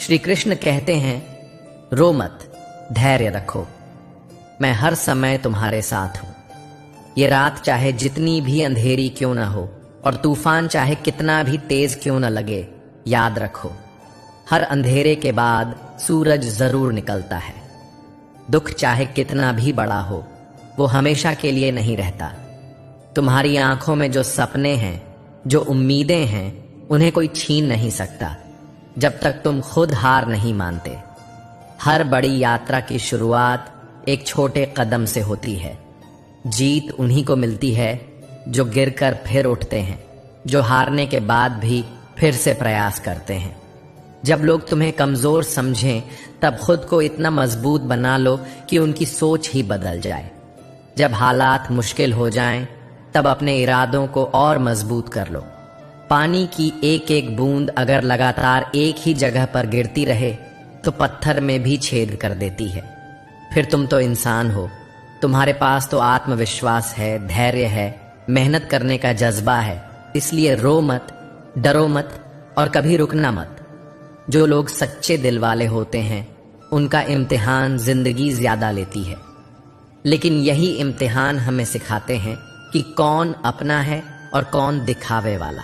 श्री कृष्ण कहते हैं, रो मत, धैर्य रखो, मैं हर समय तुम्हारे साथ हूं। ये रात चाहे जितनी भी अंधेरी क्यों ना हो और तूफान चाहे कितना भी तेज क्यों न लगे, याद रखो, हर अंधेरे के बाद सूरज जरूर निकलता है। दुख चाहे कितना भी बड़ा हो, वो हमेशा के लिए नहीं रहता। तुम्हारी आंखों में जो सपने हैं, जो उम्मीदें हैं, उन्हें कोई छीन नहीं सकता जब तक तुम खुद हार नहीं मानते। हर बड़ी यात्रा की शुरुआत एक छोटे कदम से होती है। जीत उन्हीं को मिलती है जो गिरकर फिर उठते हैं, जो हारने के बाद भी फिर से प्रयास करते हैं। जब लोग तुम्हें कमजोर समझें, तब खुद को इतना मजबूत बना लो कि उनकी सोच ही बदल जाए। जब हालात मुश्किल हो जाएं, तब अपने इरादों को और मजबूत कर लो। पानी की एक एक बूंद अगर लगातार एक ही जगह पर गिरती रहे तो पत्थर में भी छेद कर देती है। फिर तुम तो इंसान हो, तुम्हारे पास तो आत्मविश्वास है, धैर्य है, मेहनत करने का जज्बा है। इसलिए रो मत, डरो मत और कभी रुकना मत। जो लोग सच्चे दिल वाले होते हैं, उनका इम्तिहान जिंदगी ज्यादा लेती है, लेकिन यही इम्तिहान हमें सिखाते हैं कि कौन अपना है और कौन दिखावे वाला।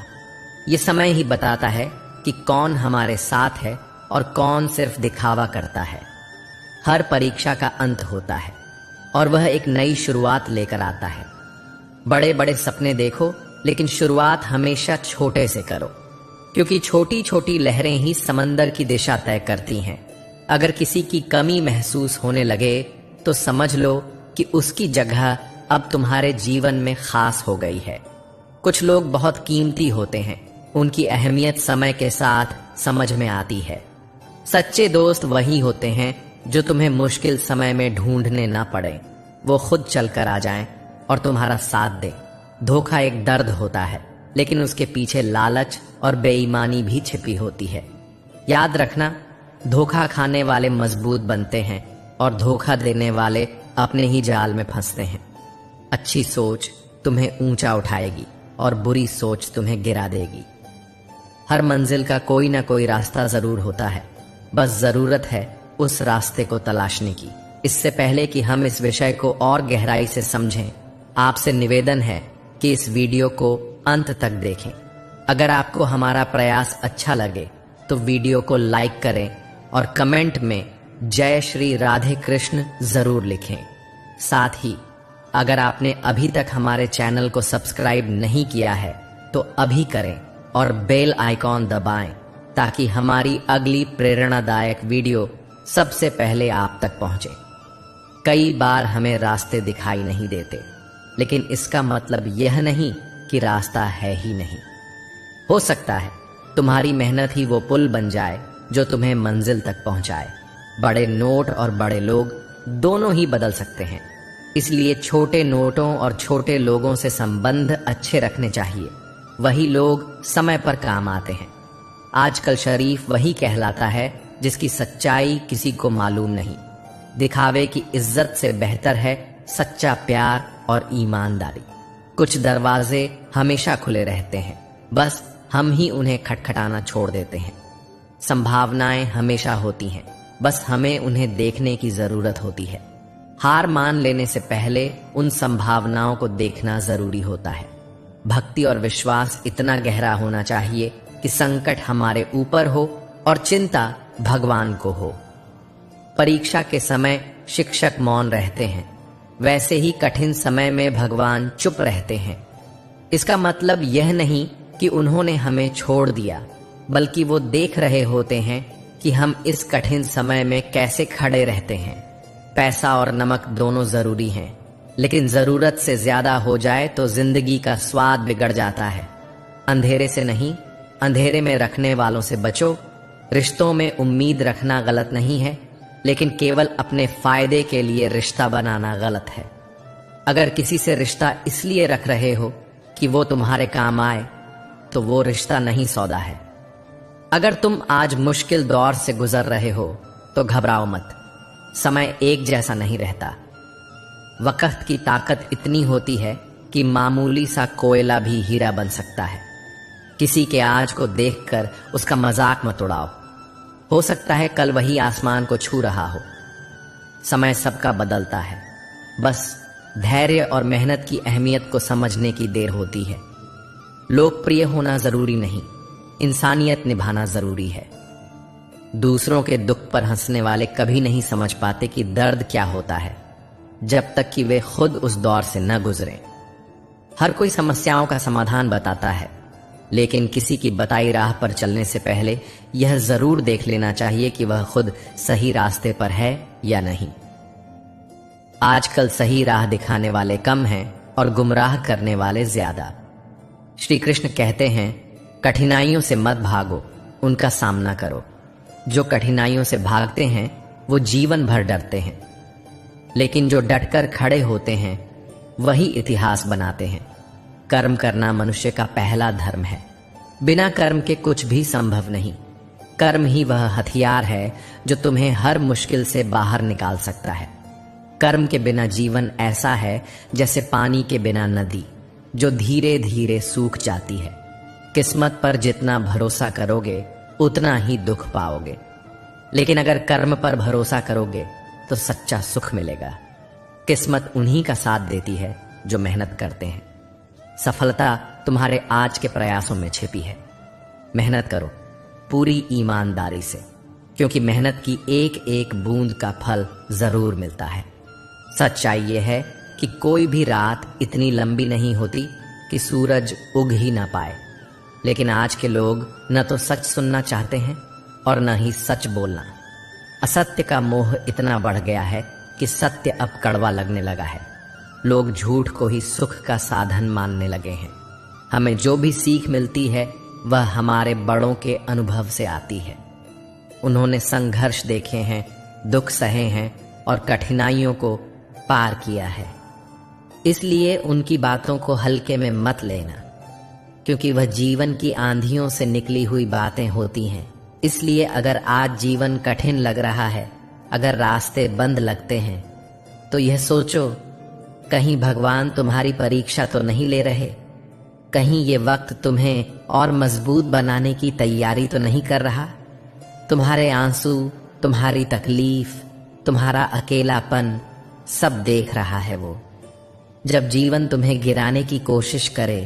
ये समय ही बताता है कि कौन हमारे साथ है और कौन सिर्फ दिखावा करता है। हर परीक्षा का अंत होता है और वह एक नई शुरुआत लेकर आता है। बड़े बड़े सपने देखो, लेकिन शुरुआत हमेशा छोटे से करो, क्योंकि छोटी छोटी लहरें ही समंदर की दिशा तय करती हैं। अगर किसी की कमी महसूस होने लगे तो समझ लो कि उसकी जगह अब तुम्हारे जीवन में खास हो गई है। कुछ लोग बहुत कीमती होते हैं, उनकी अहमियत समय के साथ समझ में आती है। सच्चे दोस्त वही होते हैं जो तुम्हें मुश्किल समय में ढूंढने ना पड़े, वो खुद चलकर आ जाएं और तुम्हारा साथ दें। धोखा एक दर्द होता है, लेकिन उसके पीछे लालच और बेईमानी भी छिपी होती है। याद रखना, धोखा खाने वाले मजबूत बनते हैं और धोखा देने वाले अपने ही जाल में फंसते हैं। अच्छी सोच तुम्हें ऊंचा उठाएगी और बुरी सोच तुम्हें गिरा देगी। हर मंजिल का कोई ना कोई रास्ता जरूर होता है, बस जरूरत है उस रास्ते को तलाशने की। इससे पहले कि हम इस विषय को और गहराई से समझें, आपसे निवेदन है कि इस वीडियो को अंत तक देखें। अगर आपको हमारा प्रयास अच्छा लगे तो वीडियो को लाइक करें और कमेंट में जय श्री राधे कृष्ण जरूर लिखें। साथ ही अगर आपने अभी तक हमारे चैनल को सब्सक्राइब नहीं किया है तो अभी करें और बेल आइकॉन दबाएं, ताकि हमारी अगली प्रेरणादायक वीडियो सबसे पहले आप तक पहुंचे। कई बार हमें रास्ते दिखाई नहीं देते, लेकिन इसका मतलब यह नहीं कि रास्ता है ही नहीं। हो सकता है तुम्हारी मेहनत ही वो पुल बन जाए जो तुम्हें मंजिल तक पहुंचाए। बड़े नोट और बड़े लोग दोनों ही बदल सकते हैं, इसलिए छोटे नोटों और छोटे लोगों से संबंध अच्छे रखने चाहिए। वही लोग समय पर काम आते हैं। आजकल शरीफ वही कहलाता है जिसकी सच्चाई किसी को मालूम नहीं। दिखावे की इज्जत से बेहतर है सच्चा प्यार और ईमानदारी। कुछ दरवाजे हमेशा खुले रहते हैं, बस हम ही उन्हें खटखटाना छोड़ देते हैं। संभावनाएं हमेशा होती हैं, बस हमें उन्हें देखने की जरूरत होती है। हार मान लेने से पहले उन संभावनाओं को देखना जरूरी होता है। भक्ति और विश्वास इतना गहरा होना चाहिए कि संकट हमारे ऊपर हो और चिंता भगवान को हो। परीक्षा के समय शिक्षक मौन रहते हैं, वैसे ही कठिन समय में भगवान चुप रहते हैं। इसका मतलब यह नहीं कि उन्होंने हमें छोड़ दिया, बल्कि वो देख रहे होते हैं कि हम इस कठिन समय में कैसे खड़े रहते हैं। पैसा और नमक दोनों जरूरी हैं, लेकिन जरूरत से ज्यादा हो जाए तो जिंदगी का स्वाद बिगड़ जाता है। अंधेरे से नहीं, अंधेरे में रखने वालों से बचो। रिश्तों में उम्मीद रखना गलत नहीं है, लेकिन केवल अपने फायदे के लिए रिश्ता बनाना गलत है। अगर किसी से रिश्ता इसलिए रख रहे हो कि वो तुम्हारे काम आए, तो वो रिश्ता नहीं सौदा है। अगर तुम आज मुश्किल दौर से गुजर रहे हो तो घबराओ मत। समय एक जैसा नहीं रहता। वक्त की ताकत इतनी होती है कि मामूली सा कोयला भी हीरा बन सकता है। किसी के आज को देखकर उसका मजाक मत उड़ाओ। हो सकता है कल वही आसमान को छू रहा हो। समय सबका बदलता है, बस धैर्य और मेहनत की अहमियत को समझने की देर होती है। लोकप्रिय होना जरूरी नहीं, इंसानियत निभाना जरूरी है। दूसरों के दुख पर हंसने वाले कभी नहीं समझ पाते कि दर्द क्या होता है, जब तक कि वे खुद उस दौर से न गुजरें। हर कोई समस्याओं का समाधान बताता है, लेकिन किसी की बताई राह पर चलने से पहले यह जरूर देख लेना चाहिए कि वह खुद सही रास्ते पर है या नहीं। आजकल सही राह दिखाने वाले कम हैं और गुमराह करने वाले ज्यादा। श्री कृष्ण कहते हैं, कठिनाइयों से मत भागो, उनका सामना करो। जो कठिनाइयों से भागते हैं वो जीवन भर डरते हैं, लेकिन जो डटकर खड़े होते हैं वही इतिहास बनाते हैं। कर्म करना मनुष्य का पहला धर्म है। बिना कर्म के कुछ भी संभव नहीं। कर्म ही वह हथियार है जो तुम्हें हर मुश्किल से बाहर निकाल सकता है। कर्म के बिना जीवन ऐसा है जैसे पानी के बिना नदी, जो धीरे धीरे सूख जाती है। किस्मत पर जितना भरोसा करोगे उतना ही दुख पाओगे, लेकिन अगर कर्म पर भरोसा करोगे तो सच्चा सुख मिलेगा। किस्मत उन्हीं का साथ देती है जो मेहनत करते हैं। सफलता तुम्हारे आज के प्रयासों में छिपी है। मेहनत करो पूरी ईमानदारी से, क्योंकि मेहनत की एक एक बूंद का फल जरूर मिलता है। सच्चाई यह है कि कोई भी रात इतनी लंबी नहीं होती कि सूरज उग ही ना पाए, लेकिन आज के लोग न तो सच सुनना चाहते हैं और न ही सच बोलना। असत्य का मोह इतना बढ़ गया है कि सत्य अब कड़वा लगने लगा है। लोग झूठ को ही सुख का साधन मानने लगे हैं। हमें जो भी सीख मिलती है वह हमारे बड़ों के अनुभव से आती है। उन्होंने संघर्ष देखे हैं, दुख सहे हैं और कठिनाइयों को पार किया है। इसलिए उनकी बातों को हल्के में मत लेना, क्योंकि वह जीवन की आंधियों से निकली हुई बातें होती हैं। इसलिए अगर आज जीवन कठिन लग रहा है, अगर रास्ते बंद लगते हैं, तो यह सोचो, कहीं भगवान तुम्हारी परीक्षा तो नहीं ले रहे? कहीं ये वक्त तुम्हें और मजबूत बनाने की तैयारी तो नहीं कर रहा? तुम्हारे आंसू, तुम्हारी तकलीफ, तुम्हारा अकेलापन सब देख रहा है वो। जब जीवन तुम्हें गिराने की कोशिश करे,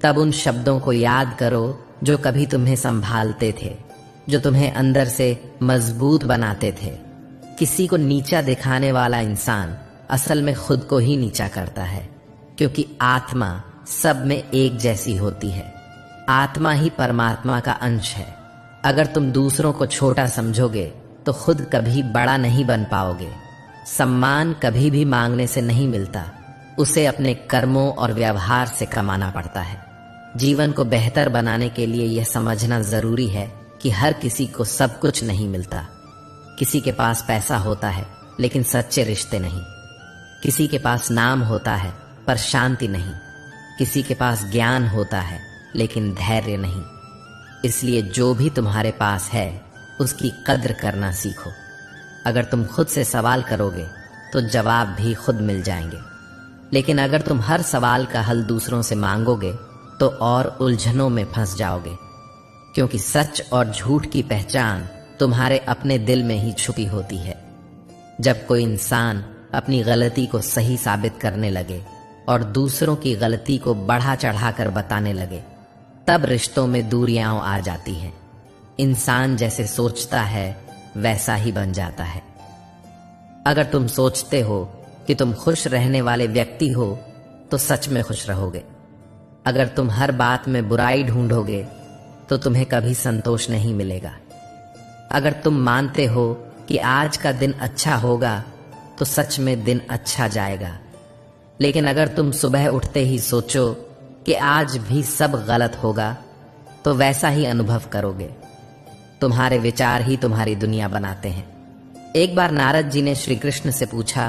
तब उन शब्दों को याद करो जो कभी तुम्हें संभालते थे, जो तुम्हें अंदर से मजबूत बनाते थे। किसी को नीचा दिखाने वाला इंसान असल में खुद को ही नीचा करता है, क्योंकि आत्मा सब में एक जैसी होती है। आत्मा ही परमात्मा का अंश है। अगर तुम दूसरों को छोटा समझोगे तो खुद कभी बड़ा नहीं बन पाओगे। सम्मान कभी भी मांगने से नहीं मिलता, उसे अपने कर्मों और व्यवहार से कमाना पड़ता है। जीवन को बेहतर बनाने के लिए यह समझना जरूरी है कि हर किसी को सब कुछ नहीं मिलता। किसी के पास पैसा होता है लेकिन सच्चे रिश्ते नहीं। किसी के पास नाम होता है पर शांति नहीं। किसी के पास ज्ञान होता है लेकिन धैर्य नहीं। इसलिए जो भी तुम्हारे पास है उसकी कद्र करना सीखो। अगर तुम खुद से सवाल करोगे तो जवाब भी खुद मिल जाएंगे, लेकिन अगर तुम हर सवाल का हल दूसरों से मांगोगे तो और उलझनों में फंस जाओगे, क्योंकि सच और झूठ की पहचान तुम्हारे अपने दिल में ही छुपी होती है। जब कोई इंसान अपनी गलती को सही साबित करने लगे और दूसरों की गलती को बढ़ा चढ़ाकर बताने लगे, तब रिश्तों में दूरियां आ जाती हैं। इंसान जैसे सोचता है वैसा ही बन जाता है। अगर तुम सोचते हो कि तुम खुश रहने वाले व्यक्ति हो तो सच में खुश रहोगे। अगर तुम हर बात में बुराई ढूंढोगे तो तुम्हें कभी संतोष नहीं मिलेगा। अगर तुम मानते हो कि आज का दिन अच्छा होगा तो सच में दिन अच्छा जाएगा। लेकिन अगर तुम सुबह उठते ही सोचो कि आज भी सब गलत होगा तो वैसा ही अनुभव करोगे। तुम्हारे विचार ही तुम्हारी दुनिया बनाते हैं। एक बार नारद जी ने श्री कृष्ण से पूछा,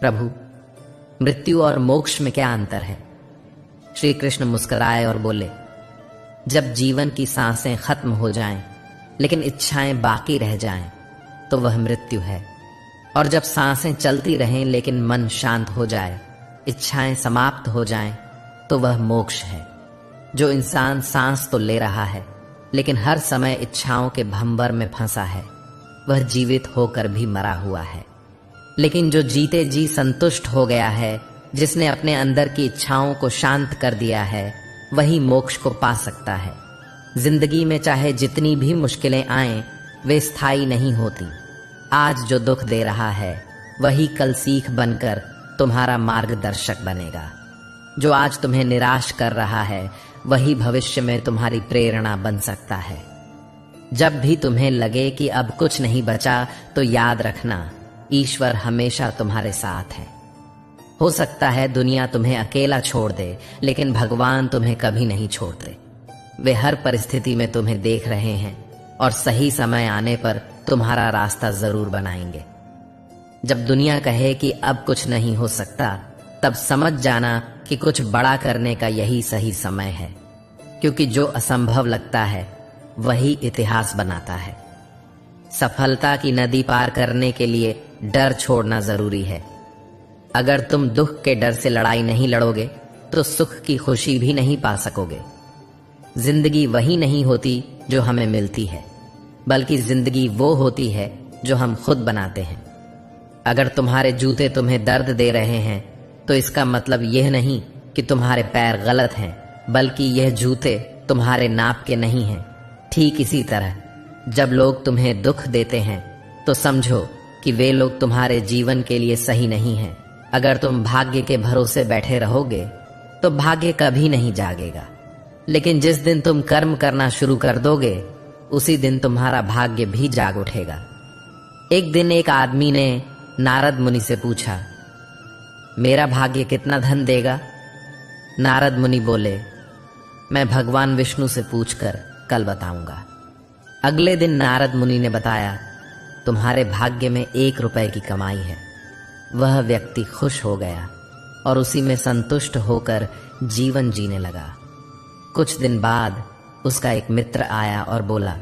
प्रभु, मृत्यु और मोक्ष में क्या अंतर है? श्री कृष्ण मुस्कुराए और बोले, जब जीवन की सांसें खत्म हो जाएं, लेकिन इच्छाएं बाकी रह जाएं, तो वह मृत्यु है। और जब सांसें चलती रहें लेकिन मन शांत हो जाए, इच्छाएं समाप्त हो जाएं, तो वह मोक्ष है। जो इंसान सांस तो ले रहा है लेकिन हर समय इच्छाओं के भंवर में फंसा है। वह जीवित होकर भी मरा हुआ है। लेकिन जो जीते जी संतुष्ट हो गया है, जिसने अपने अंदर की इच्छाओं को शांत कर दिया है, वही मोक्ष को पा सकता है। जिंदगी में चाहे जितनी भी मुश्किलें आएं, वे स्थायी नहीं होती। आज जो दुख दे रहा है, वही कल सीख बनकर तुम्हारा मार्गदर्शक बनेगा। जो आज तुम्हें निराश कर रहा है, वही भविष्य में तुम्हारी प्रेरणा बन सकता है। जब भी तुम्हें लगे कि अब कुछ नहीं बचा, तो याद रखना, ईश्वर हमेशा तुम्हारे साथ है। हो सकता है दुनिया तुम्हें अकेला छोड़ दे, लेकिन भगवान तुम्हें कभी नहीं छोड़ते। वे हर परिस्थिति में तुम्हें देख रहे हैं और सही समय आने पर तुम्हारा रास्ता जरूर बनाएंगे। जब दुनिया कहे कि अब कुछ नहीं हो सकता, तब समझ जाना कि कुछ बड़ा करने का यही सही समय है, क्योंकि जो असंभव लगता है वही इतिहास बनाता है। सफलता की नदी पार करने के लिए डर छोड़ना जरूरी है। अगर तुम दुख के डर से लड़ाई नहीं लड़ोगे, तो सुख की खुशी भी नहीं पा सकोगे। जिंदगी वही नहीं होती जो हमें मिलती है, बल्कि जिंदगी वो होती है जो हम खुद बनाते हैं। अगर तुम्हारे जूते तुम्हें दर्द दे रहे हैं, तो इसका मतलब यह नहीं कि तुम्हारे पैर गलत हैं, बल्कि यह जूते तुम्हारे नाप के नहीं हैं। ठीक इसी तरह जब लोग तुम्हें दुख देते हैं, तो समझो कि वे लोग तुम्हारे जीवन के लिए सही नहीं हैं। अगर तुम भाग्य के भरोसे बैठे रहोगे, तो भाग्य कभी नहीं जागेगा। लेकिन जिस दिन तुम कर्म करना शुरू कर दोगे, उसी दिन तुम्हारा भाग्य भी जाग उठेगा। एक दिन एक आदमी ने नारद मुनि से पूछा, मेरा भाग्य कितना धन देगा? नारद मुनि बोले, मैं भगवान विष्णु से पूछकर कल बताऊंगा। अगले दिन नारद मुनि ने बताया, तुम्हारे भाग्य में 1 रुपए की कमाई है। वह व्यक्ति खुश हो गया और उसी में संतुष्ट होकर जीवन जीने लगा। कुछ दिन बाद उसका एक मित्र आया और बोला,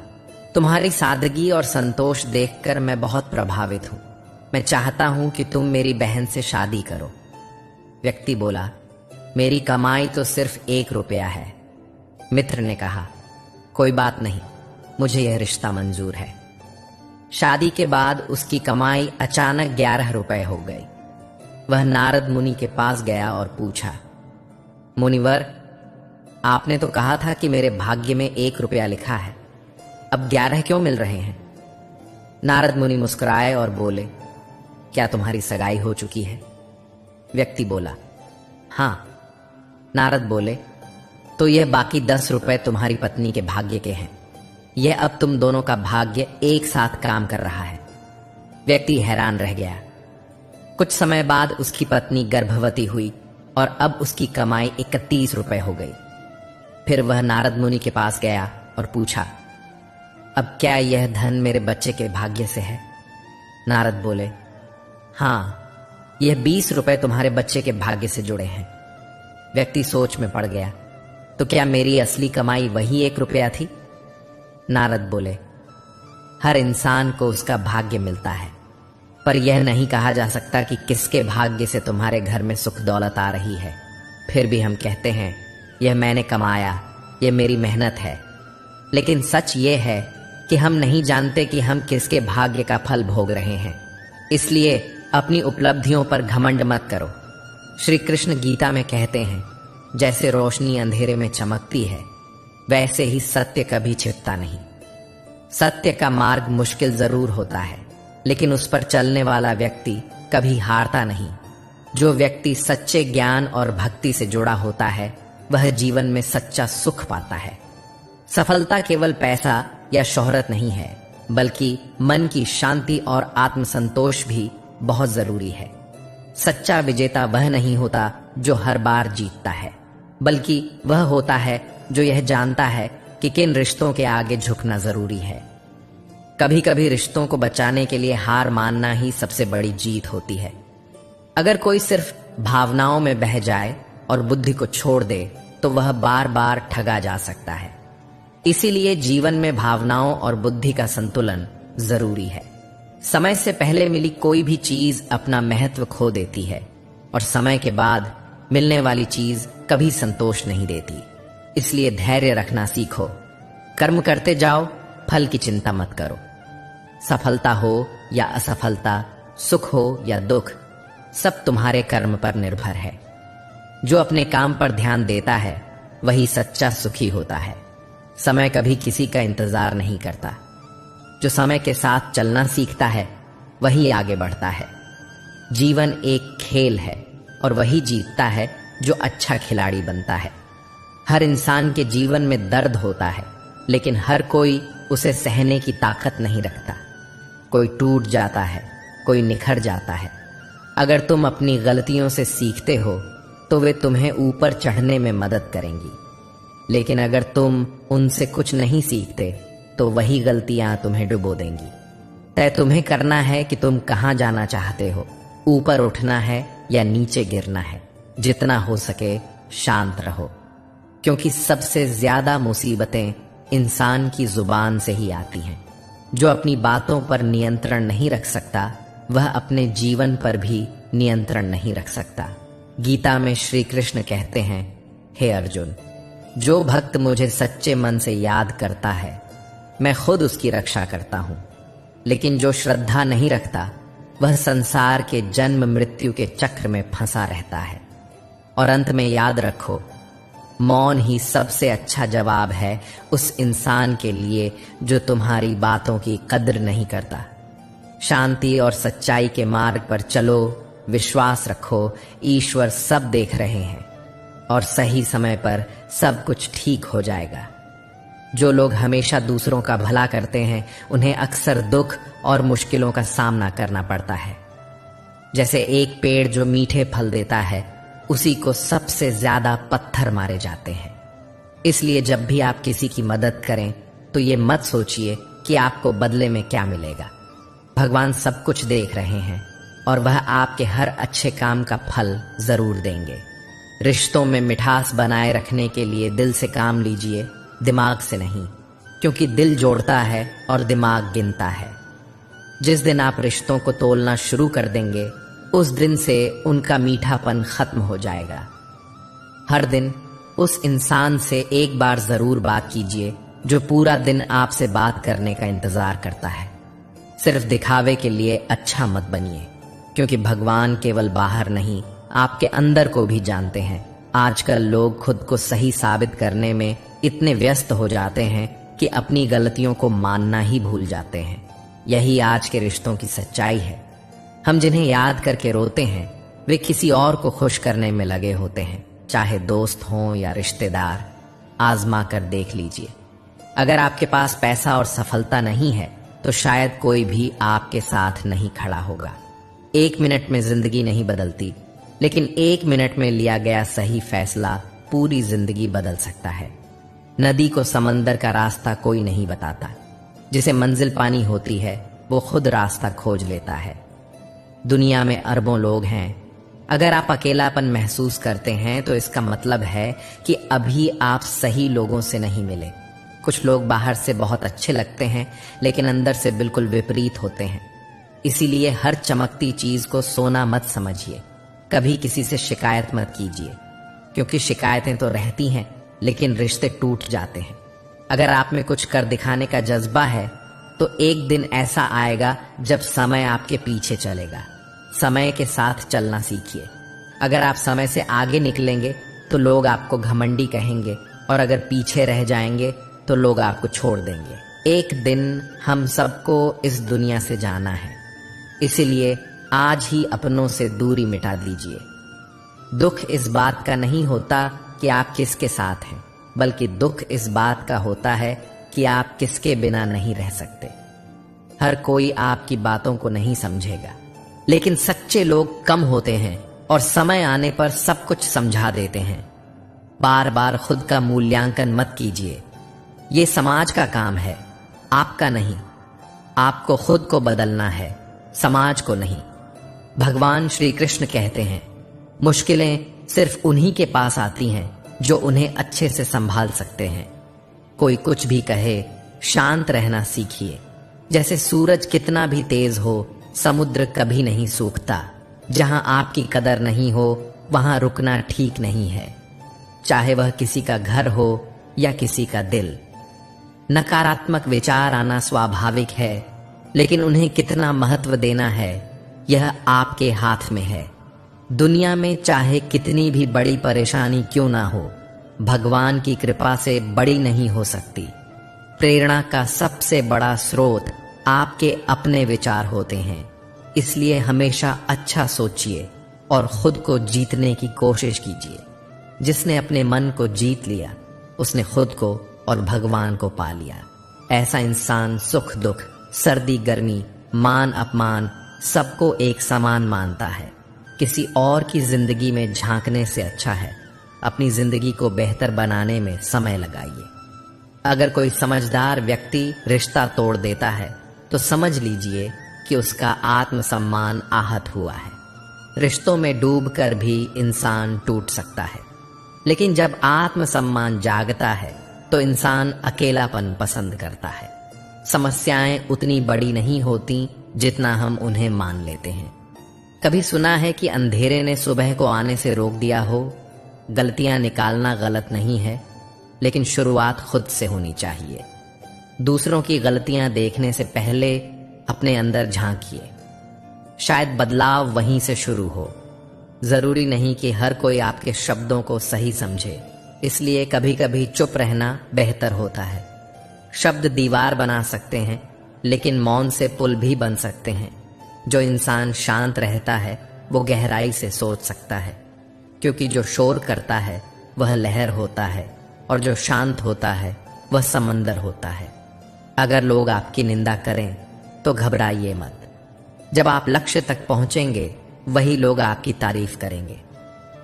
तुम्हारी सादगी और संतोष देखकर मैं बहुत प्रभावित हूं। मैं चाहता हूं कि तुम मेरी बहन से शादी करो। व्यक्ति बोला, मेरी कमाई तो सिर्फ 1 रुपया है। मित्र ने कहा, कोई बात नहीं, मुझे यह रिश्ता मंजूर है। शादी के बाद उसकी कमाई अचानक 11 रुपए हो गई। वह नारद मुनि के पास गया और पूछा, मुनिवर, आपने तो कहा था कि मेरे भाग्य में 1 रुपया लिखा है, अब 11 क्यों मिल रहे हैं? नारद मुनि मुस्कुराए और बोले, क्या तुम्हारी सगाई हो चुकी है? व्यक्ति बोला, हाँ। नारद बोले, तो यह बाकी 10 रुपए तुम्हारी पत्नी के भाग्य के हैं। यह अब तुम दोनों का भाग्य एक साथ काम कर रहा है। व्यक्ति हैरान रह गया। कुछ समय बाद उसकी पत्नी गर्भवती हुई और अब उसकी कमाई 31 रुपए हो गई। फिर वह नारद मुनि के पास गया और पूछा, अब क्या यह धन मेरे बच्चे के भाग्य से है? नारद बोले, हाँ, यह 20 रुपए तुम्हारे बच्चे के भाग्य से जुड़े हैं। व्यक्ति सोच में पड़ गया, तो क्या मेरी असली कमाई वही 1 रुपया थी? नारद बोले, हर इंसान को उसका भाग्य मिलता है, पर यह नहीं कहा जा सकता कि किसके भाग्य से तुम्हारे घर में सुख दौलत आ रही है। फिर भी हम कहते हैं, यह मैंने कमाया, यह मेरी मेहनत है। लेकिन सच यह है कि हम नहीं जानते कि हम किसके भाग्य का फल भोग रहे हैं। इसलिए अपनी उपलब्धियों पर घमंड मत करो। श्री कृष्ण गीता में कहते हैं, जैसे रोशनी अंधेरे में चमकती है, वैसे ही सत्य कभी छिपता नहीं। सत्य का मार्ग मुश्किल जरूर होता है, लेकिन उस पर चलने वाला व्यक्ति कभी हारता नहीं। जो व्यक्ति सच्चे ज्ञान और भक्ति से जुड़ा होता है, वह जीवन में सच्चा सुख पाता है। सफलता केवल पैसा या शोहरत नहीं है, बल्कि मन की शांति और आत्मसंतोष भी बहुत जरूरी है। सच्चा विजेता वह नहीं होता जो हर बार जीतता है, बल्कि वह होता है जो यह जानता है कि किन रिश्तों के आगे झुकना जरूरी है। कभी कभी रिश्तों को बचाने के लिए हार मानना ही सबसे बड़ी जीत होती है। अगर कोई सिर्फ भावनाओं में बह जाए और बुद्धि को छोड़ दे, तो वह बार बार ठगा जा सकता है। इसीलिए जीवन में भावनाओं और बुद्धि का संतुलन जरूरी है। समय से पहले मिली कोई भी चीज अपना महत्व खो देती है, और समय के बाद मिलने वाली चीज कभी संतोष नहीं देती। इसलिए धैर्य रखना सीखो, कर्म करते जाओ, फल की चिंता मत करो। सफलता हो या असफलता, सुख हो या दुख, सब तुम्हारे कर्म पर निर्भर है। जो अपने काम पर ध्यान देता है वही सच्चा सुखी होता है। समय कभी किसी का इंतजार नहीं करता। जो समय के साथ चलना सीखता है वही आगे बढ़ता है। जीवन एक खेल है और वही जीतता है जो अच्छा खिलाड़ी बनता है। हर इंसान के जीवन में दर्द होता है, लेकिन हर कोई उसे सहने की ताकत नहीं रखता। कोई टूट जाता है, कोई निखर जाता है। अगर तुम अपनी गलतियों से सीखते हो तो वे तुम्हें ऊपर चढ़ने में मदद करेंगी, लेकिन अगर तुम उनसे कुछ नहीं सीखते तो वही गलतियां तुम्हें डुबो देंगी। तय तुम्हें करना है कि तुम कहाँ जाना चाहते हो, ऊपर उठना है या नीचे गिरना है। जितना हो सके शांत रहो, क्योंकि सबसे ज्यादा मुसीबतें इंसान की जुबान से ही आती हैं। जो अपनी बातों पर नियंत्रण नहीं रख सकता वह अपने जीवन पर भी नियंत्रण नहीं रख सकता। गीता में श्री कृष्ण कहते हैं, हे अर्जुन, जो भक्त मुझे सच्चे मन से याद करता है मैं खुद उसकी रक्षा करता हूं, लेकिन जो श्रद्धा नहीं रखता वह संसार के जन्म मृत्यु के चक्र में फंसा रहता है। और अंत में याद रखो, मौन ही सबसे अच्छा जवाब है उस इंसान के लिए जो तुम्हारी बातों की कद्र नहीं करता। शांति और सच्चाई के मार्ग पर चलो, विश्वास रखो, ईश्वर सब देख रहे हैं और सही समय पर सब कुछ ठीक हो जाएगा। जो लोग हमेशा दूसरों का भला करते हैं उन्हें अक्सर दुख और मुश्किलों का सामना करना पड़ता है। जैसे एक पेड़ जो मीठे फल देता है उसी को सबसे ज्यादा पत्थर मारे जाते हैं। इसलिए जब भी आप किसी की मदद करें तो ये मत सोचिए कि आपको बदले में क्या मिलेगा। भगवान सब कुछ देख रहे हैं और वह आपके हर अच्छे काम का फल जरूर देंगे। रिश्तों में मिठास बनाए रखने के लिए दिल से काम लीजिए, दिमाग से नहीं, क्योंकि दिल जोड़ता है और दिमाग गिनता है। जिस दिन आप रिश्तों को तोलना शुरू कर देंगे उस दिन से उनका मीठापन खत्म हो जाएगा। हर दिन उस इंसान से एक बार जरूर बात कीजिए जो पूरा दिन आपसे बात करने का इंतजार करता है। सिर्फ दिखावे के लिए अच्छा मत बनिए, क्योंकि भगवान केवल बाहर नहीं आपके अंदर को भी जानते हैं। आजकल लोग खुद को सही साबित करने में इतने व्यस्त हो जाते हैं कि अपनी गलतियों को मानना ही भूल जाते हैं। यही आज के रिश्तों की सच्चाई है। हम जिन्हें याद करके रोते हैं वे किसी और को खुश करने में लगे होते हैं, चाहे दोस्त हों या रिश्तेदार। आजमा कर देख लीजिए। अगर आपके पास पैसा और सफलता नहीं है तो शायद कोई भी आपके साथ नहीं खड़ा होगा। 1 मिनट में जिंदगी नहीं बदलती, लेकिन 1 मिनट में लिया गया सही फैसला पूरी जिंदगी बदल सकता है। नदी को समंदर का रास्ता कोई नहीं बताता। जिसे मंजिल पानी होती है वो खुद रास्ता खोज लेता है। दुनिया में अरबों लोग हैं। अगर आप अकेलापन महसूस करते हैं तो इसका मतलब है कि अभी आप सही लोगों से नहीं मिले। कुछ लोग बाहर से बहुत अच्छे लगते हैं लेकिन अंदर से बिल्कुल विपरीत होते हैं। इसीलिए हर चमकती चीज को सोना मत समझिए। कभी किसी से शिकायत मत कीजिए, क्योंकि शिकायतें तो रहती हैं लेकिन रिश्ते टूट जाते हैं। अगर आप में कुछ कर दिखाने का जज्बा है तो एक दिन ऐसा आएगा जब समय आपके पीछे चलेगा। समय के साथ चलना सीखिए। अगर आप समय से आगे निकलेंगे तो लोग आपको घमंडी कहेंगे, और अगर पीछे रह जाएंगे तो लोग आपको छोड़ देंगे। एक दिन हम सबको इस दुनिया से जाना है, इसीलिए आज ही अपनों से दूरी मिटा दीजिए। दुख इस बात का नहीं होता कि आप किसके साथ हैं, बल्कि दुख इस बात का होता है कि आप किसके बिना नहीं रह सकते। हर कोई आपकी बातों को नहीं समझेगा, लेकिन सच्चे लोग कम होते हैं और समय आने पर सब कुछ समझा देते हैं। बार बार खुद का मूल्यांकन मत कीजिए। ये समाज का काम है, आपका नहीं। आपको खुद को बदलना है, समाज को नहीं। भगवान श्री कृष्ण कहते हैं, मुश्किलें सिर्फ उन्हीं के पास आती हैं जो उन्हें अच्छे से संभाल सकते हैं। कोई कुछ भी कहे, शांत रहना सीखिए। जैसे सूरज कितना भी तेज हो, समुद्र कभी नहीं सूखता। जहां आपकी कदर नहीं हो वहां रुकना ठीक नहीं है, चाहे वह किसी का घर हो या किसी का दिल। नकारात्मक विचार आना स्वाभाविक है, लेकिन उन्हें कितना महत्व देना है यह आपके हाथ में है। दुनिया में चाहे कितनी भी बड़ी परेशानी क्यों ना हो, भगवान की कृपा से बड़ी नहीं हो सकती। प्रेरणा का सबसे बड़ा स्रोत आपके अपने विचार होते हैं। इसलिए हमेशा अच्छा सोचिए और खुद को जीतने की कोशिश कीजिए। जिसने अपने मन को जीत लिया उसने खुद को और भगवान को पा लिया। ऐसा इंसान सुख दुख, सर्दी गर्मी, मान अपमान सबको एक समान मानता है। किसी और की जिंदगी में झांकने से अच्छा है अपनी जिंदगी को बेहतर बनाने में समय लगाइए। अगर कोई समझदार व्यक्ति रिश्ता तोड़ देता है तो समझ लीजिए कि उसका आत्मसम्मान आहत हुआ है। रिश्तों में डूबकर भी इंसान टूट सकता है, लेकिन जब आत्मसम्मान जागता है तो इंसान अकेलापन पसंद करता है। समस्याएं उतनी बड़ी नहीं होती जितना हम उन्हें मान लेते हैं। कभी सुना है कि अंधेरे ने सुबह को आने से रोक दिया हो? गलतियां निकालना गलत नहीं है, लेकिन शुरुआत खुद से होनी चाहिए। दूसरों की गलतियां देखने से पहले अपने अंदर झांकिए। शायद बदलाव वहीं से शुरू हो। जरूरी नहीं कि हर कोई आपके शब्दों को सही समझे, इसलिए कभी कभी चुप रहना बेहतर होता है। शब्द दीवार बना सकते हैं, लेकिन मौन से पुल भी बन सकते हैं। जो इंसान शांत रहता है वो गहराई से सोच सकता है, क्योंकि जो शोर करता है वह लहर होता है और जो शांत होता है वह समंदर होता है। अगर लोग आपकी निंदा करें तो घबराइए मत। जब आप लक्ष्य तक पहुंचेंगे वही लोग आपकी तारीफ करेंगे।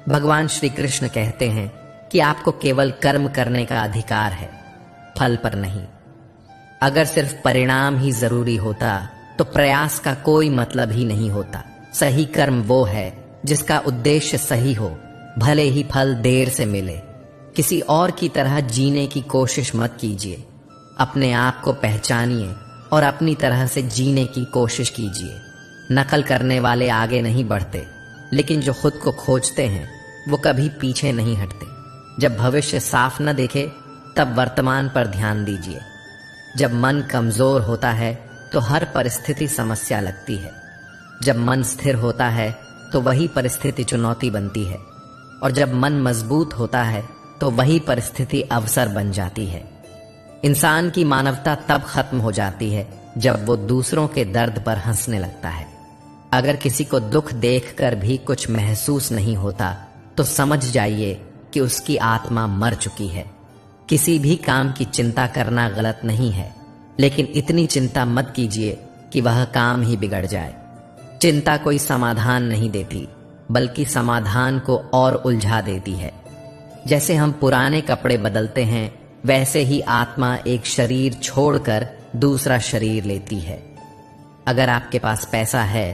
भगवान श्री कृष्ण कहते हैं कि आपको केवल कर्म करने का अधिकार है, फल पर नहीं। अगर सिर्फ परिणाम ही जरूरी होता तो प्रयास का कोई मतलब ही नहीं होता। सही कर्म वो है जिसका उद्देश्य सही हो, भले ही फल देर से मिले। किसी और की तरह जीने की कोशिश मत कीजिए। अपने आप को पहचानिए और अपनी तरह से जीने की कोशिश कीजिए। नकल करने वाले आगे नहीं बढ़ते, लेकिन जो खुद को खोजते हैं वो कभी पीछे नहीं हटते। जब भविष्य साफ न दिखे तब वर्तमान पर ध्यान दीजिए। जब मन कमजोर होता है तो हर परिस्थिति समस्या लगती है। जब मन स्थिर होता है तो वही परिस्थिति चुनौती बनती है, और जब मन मजबूत होता है तो वही परिस्थिति अवसर बन जाती है। इंसान की मानवता तब खत्म हो जाती है जब वो दूसरों के दर्द पर हंसने लगता है। अगर किसी को दुख देखकर भी कुछ महसूस नहीं होता तो समझ जाइए कि उसकी आत्मा मर चुकी है। किसी भी काम की चिंता करना गलत नहीं है, लेकिन इतनी चिंता मत कीजिए कि वह काम ही बिगड़ जाए। चिंता कोई समाधान नहीं देती, बल्कि समाधान को और उलझा देती है। जैसे हम पुराने कपड़े बदलते हैं, वैसे ही आत्मा एक शरीर छोड़कर दूसरा शरीर लेती है। अगर आपके पास पैसा है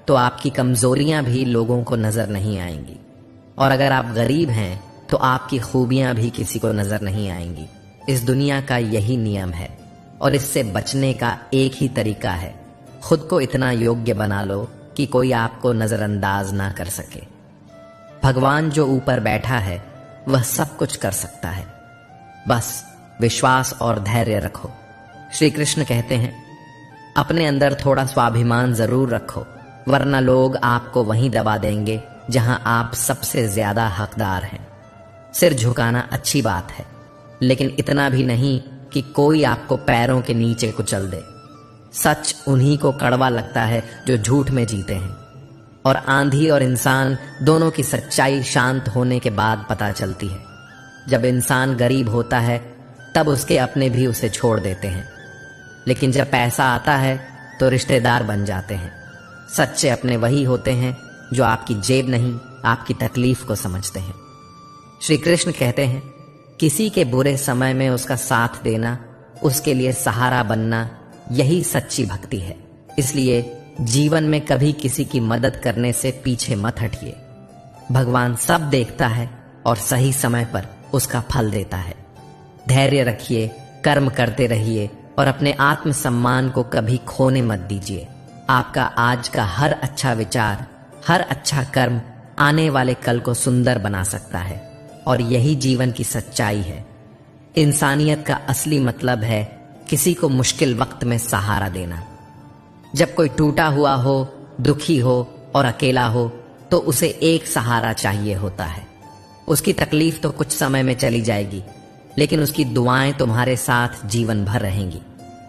तो आपकी कमजोरियां भी लोगों को नजर नहीं आएंगी, और अगर आप गरीब हैं तो आपकी खूबियां भी किसी को नजर नहीं आएंगी। इस दुनिया का यही नियम है, और इससे बचने का एक ही तरीका है, खुद को इतना योग्य बना लो कि कोई आपको नजरअंदाज ना कर सके। भगवान जो ऊपर बैठा है वह सब कुछ कर सकता है, बस विश्वास और धैर्य रखो। श्री कृष्ण कहते हैं, अपने अंदर थोड़ा स्वाभिमान जरूर रखो, वरना लोग आपको वहीं दबा देंगे जहां आप सबसे ज्यादा हकदार हैं। सिर झुकाना अच्छी बात है, लेकिन इतना भी नहीं कि कोई आपको पैरों के नीचे कुचल दे। सच उन्हीं को कड़वा लगता है जो झूठ में जीते हैं, और आंधी और इंसान दोनों की सच्चाई शांत होने के बाद पता चलती है। जब इंसान गरीब होता है तब उसके अपने भी उसे छोड़ देते हैं, लेकिन जब पैसा आता है तो रिश्तेदार बन जाते हैं। सच्चे अपने वही होते हैं जो आपकी जेब नहीं, आपकी तकलीफ को समझते हैं। श्री कृष्ण कहते हैं, किसी के बुरे समय में उसका साथ देना, उसके लिए सहारा बनना, यही सच्ची भक्ति है। इसलिए जीवन में कभी किसी की मदद करने से पीछे मत हटिए। भगवान सब देखता है और सही समय पर उसका फल देता है। धैर्य रखिए, कर्म करते रहिए और अपने आत्मसम्मान को कभी खोने मत दीजिए। आपका आज का हर अच्छा विचार, हर अच्छा कर्म आने वाले कल को सुंदर बना सकता है, और यही जीवन की सच्चाई है। इंसानियत का असली मतलब है किसी को मुश्किल वक्त में सहारा देना। जब कोई टूटा हुआ हो, दुखी हो और अकेला हो तो उसे एक सहारा चाहिए होता है। उसकी तकलीफ तो कुछ समय में चली जाएगी, लेकिन उसकी दुआएं तुम्हारे साथ जीवन भर रहेंगी।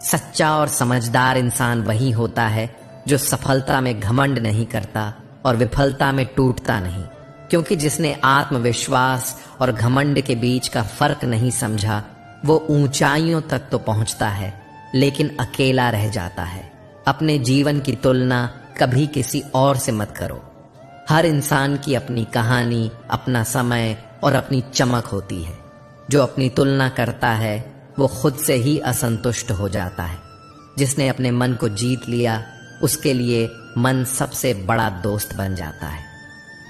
सच्चा और समझदार इंसान वही होता है जो सफलता में घमंड नहीं करता और विफलता में टूटता नहीं, क्योंकि जिसने आत्मविश्वास और घमंड के बीच का फर्क नहीं समझा वो ऊंचाइयों तक तो पहुंचता है लेकिन अकेला रह जाता है। अपने जीवन की तुलना कभी किसी और से मत करो। हर इंसान की अपनी कहानी, अपना समय और अपनी चमक होती है। जो अपनी तुलना करता है वो खुद से ही असंतुष्ट हो जाता है। जिसने अपने मन को जीत लिया उसके लिए मन सबसे बड़ा दोस्त बन जाता है,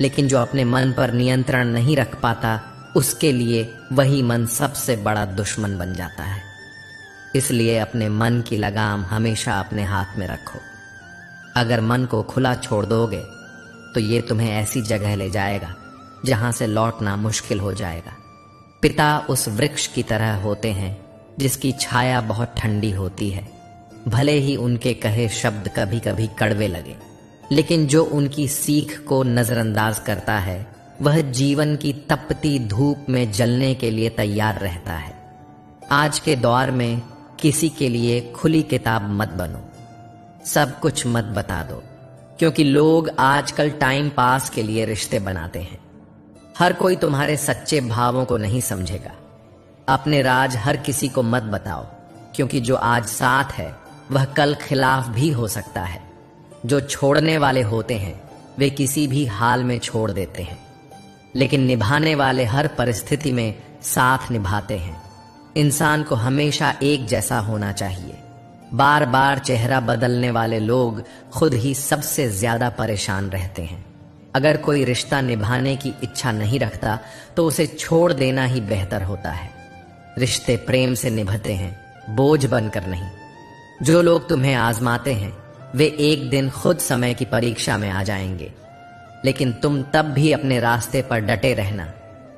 लेकिन जो अपने मन पर नियंत्रण नहीं रख पाता उसके लिए वही मन सबसे बड़ा दुश्मन बन जाता है। इसलिए अपने मन की लगाम हमेशा अपने हाथ में रखो। अगर मन को खुला छोड़ दोगे तो ये तुम्हें ऐसी जगह ले जाएगा जहां से लौटना मुश्किल हो जाएगा। पिता उस वृक्ष की तरह होते हैं जिसकी छाया बहुत ठंडी होती है। भले ही उनके कहे शब्द कभी कभी कड़वे लगे, लेकिन जो उनकी सीख को नजरअंदाज करता है वह जीवन की तपती धूप में जलने के लिए तैयार रहता है। आज के दौर में किसी के लिए खुली किताब मत बनो, सब कुछ मत बता दो, क्योंकि लोग आजकल टाइम पास के लिए रिश्ते बनाते हैं। हर कोई तुम्हारे सच्चे भावों को नहीं समझेगा। अपने राज हर किसी को मत बताओ, क्योंकि जो आज साथ है वह कल खिलाफ भी हो सकता है। जो छोड़ने वाले होते हैं वे किसी भी हाल में छोड़ देते हैं, लेकिन निभाने वाले हर परिस्थिति में साथ निभाते हैं। इंसान को हमेशा एक जैसा होना चाहिए। बार बार चेहरा बदलने वाले लोग खुद ही सबसे ज्यादा परेशान रहते हैं। अगर कोई रिश्ता निभाने की इच्छा नहीं रखता तो उसे छोड़ देना ही बेहतर होता है। रिश्ते प्रेम से निभाते हैं, बोझ बनकर नहीं। जो लोग तुम्हें आजमाते हैं वे एक दिन खुद समय की परीक्षा में आ जाएंगे, लेकिन तुम तब भी अपने रास्ते पर डटे रहना,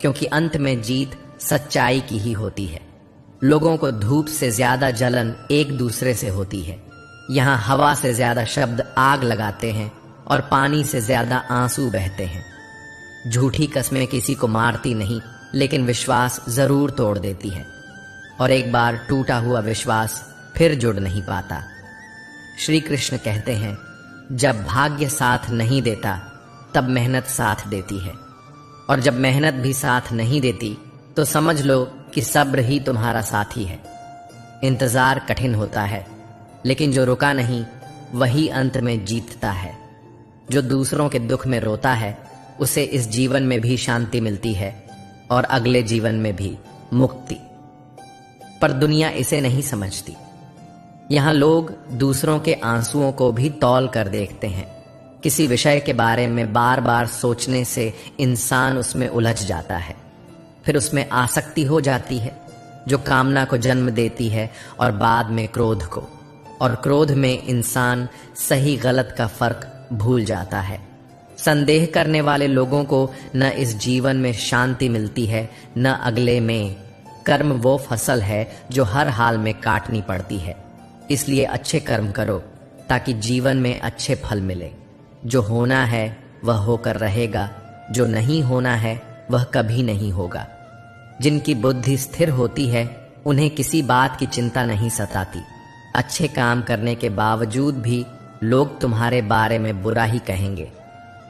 क्योंकि अंत में जीत सच्चाई की ही होती है। लोगों को धूप से ज्यादा जलन एक दूसरे से होती है। यहाँ हवा से ज्यादा शब्द आग लगाते हैं और पानी से ज्यादा आंसू बहते हैं। झूठी कस्में किसी को मारती नहीं, लेकिन विश्वास जरूर तोड़ देती है, और एक बार टूटा हुआ विश्वास फिर जुड़ नहीं पाता। श्री कृष्ण कहते हैं, जब भाग्य साथ नहीं देता तब मेहनत साथ देती है, और जब मेहनत भी साथ नहीं देती तो समझ लो कि सब्र ही तुम्हारा साथी है। इंतजार कठिन होता है, लेकिन जो रुका नहीं वही अंत में जीतता है। जो दूसरों के दुख में रोता है उसे इस जीवन में भी शांति मिलती है और अगले जीवन में भी मुक्ति। पर दुनिया इसे नहीं समझती। यहाँ लोग दूसरों के आंसुओं को भी तौल कर देखते हैं। किसी विषय के बारे में बार बार सोचने से इंसान उसमें उलझ जाता है, फिर उसमें आसक्ति हो जाती है जो कामना को जन्म देती है और बाद में क्रोध को, और क्रोध में इंसान सही गलत का फर्क भूल जाता है। संदेह करने वाले लोगों को न इस जीवन में शांति मिलती है न अगले में। कर्म वो फसल है जो हर हाल में काटनी पड़ती है। इसलिए अच्छे कर्म करो ताकि जीवन में अच्छे फल मिले। जो होना है वह होकर रहेगा, जो नहीं होना है वह कभी नहीं होगा। जिनकी बुद्धि स्थिर होती है उन्हें किसी बात की चिंता नहीं सताती। अच्छे काम करने के बावजूद भी लोग तुम्हारे बारे में बुरा ही कहेंगे,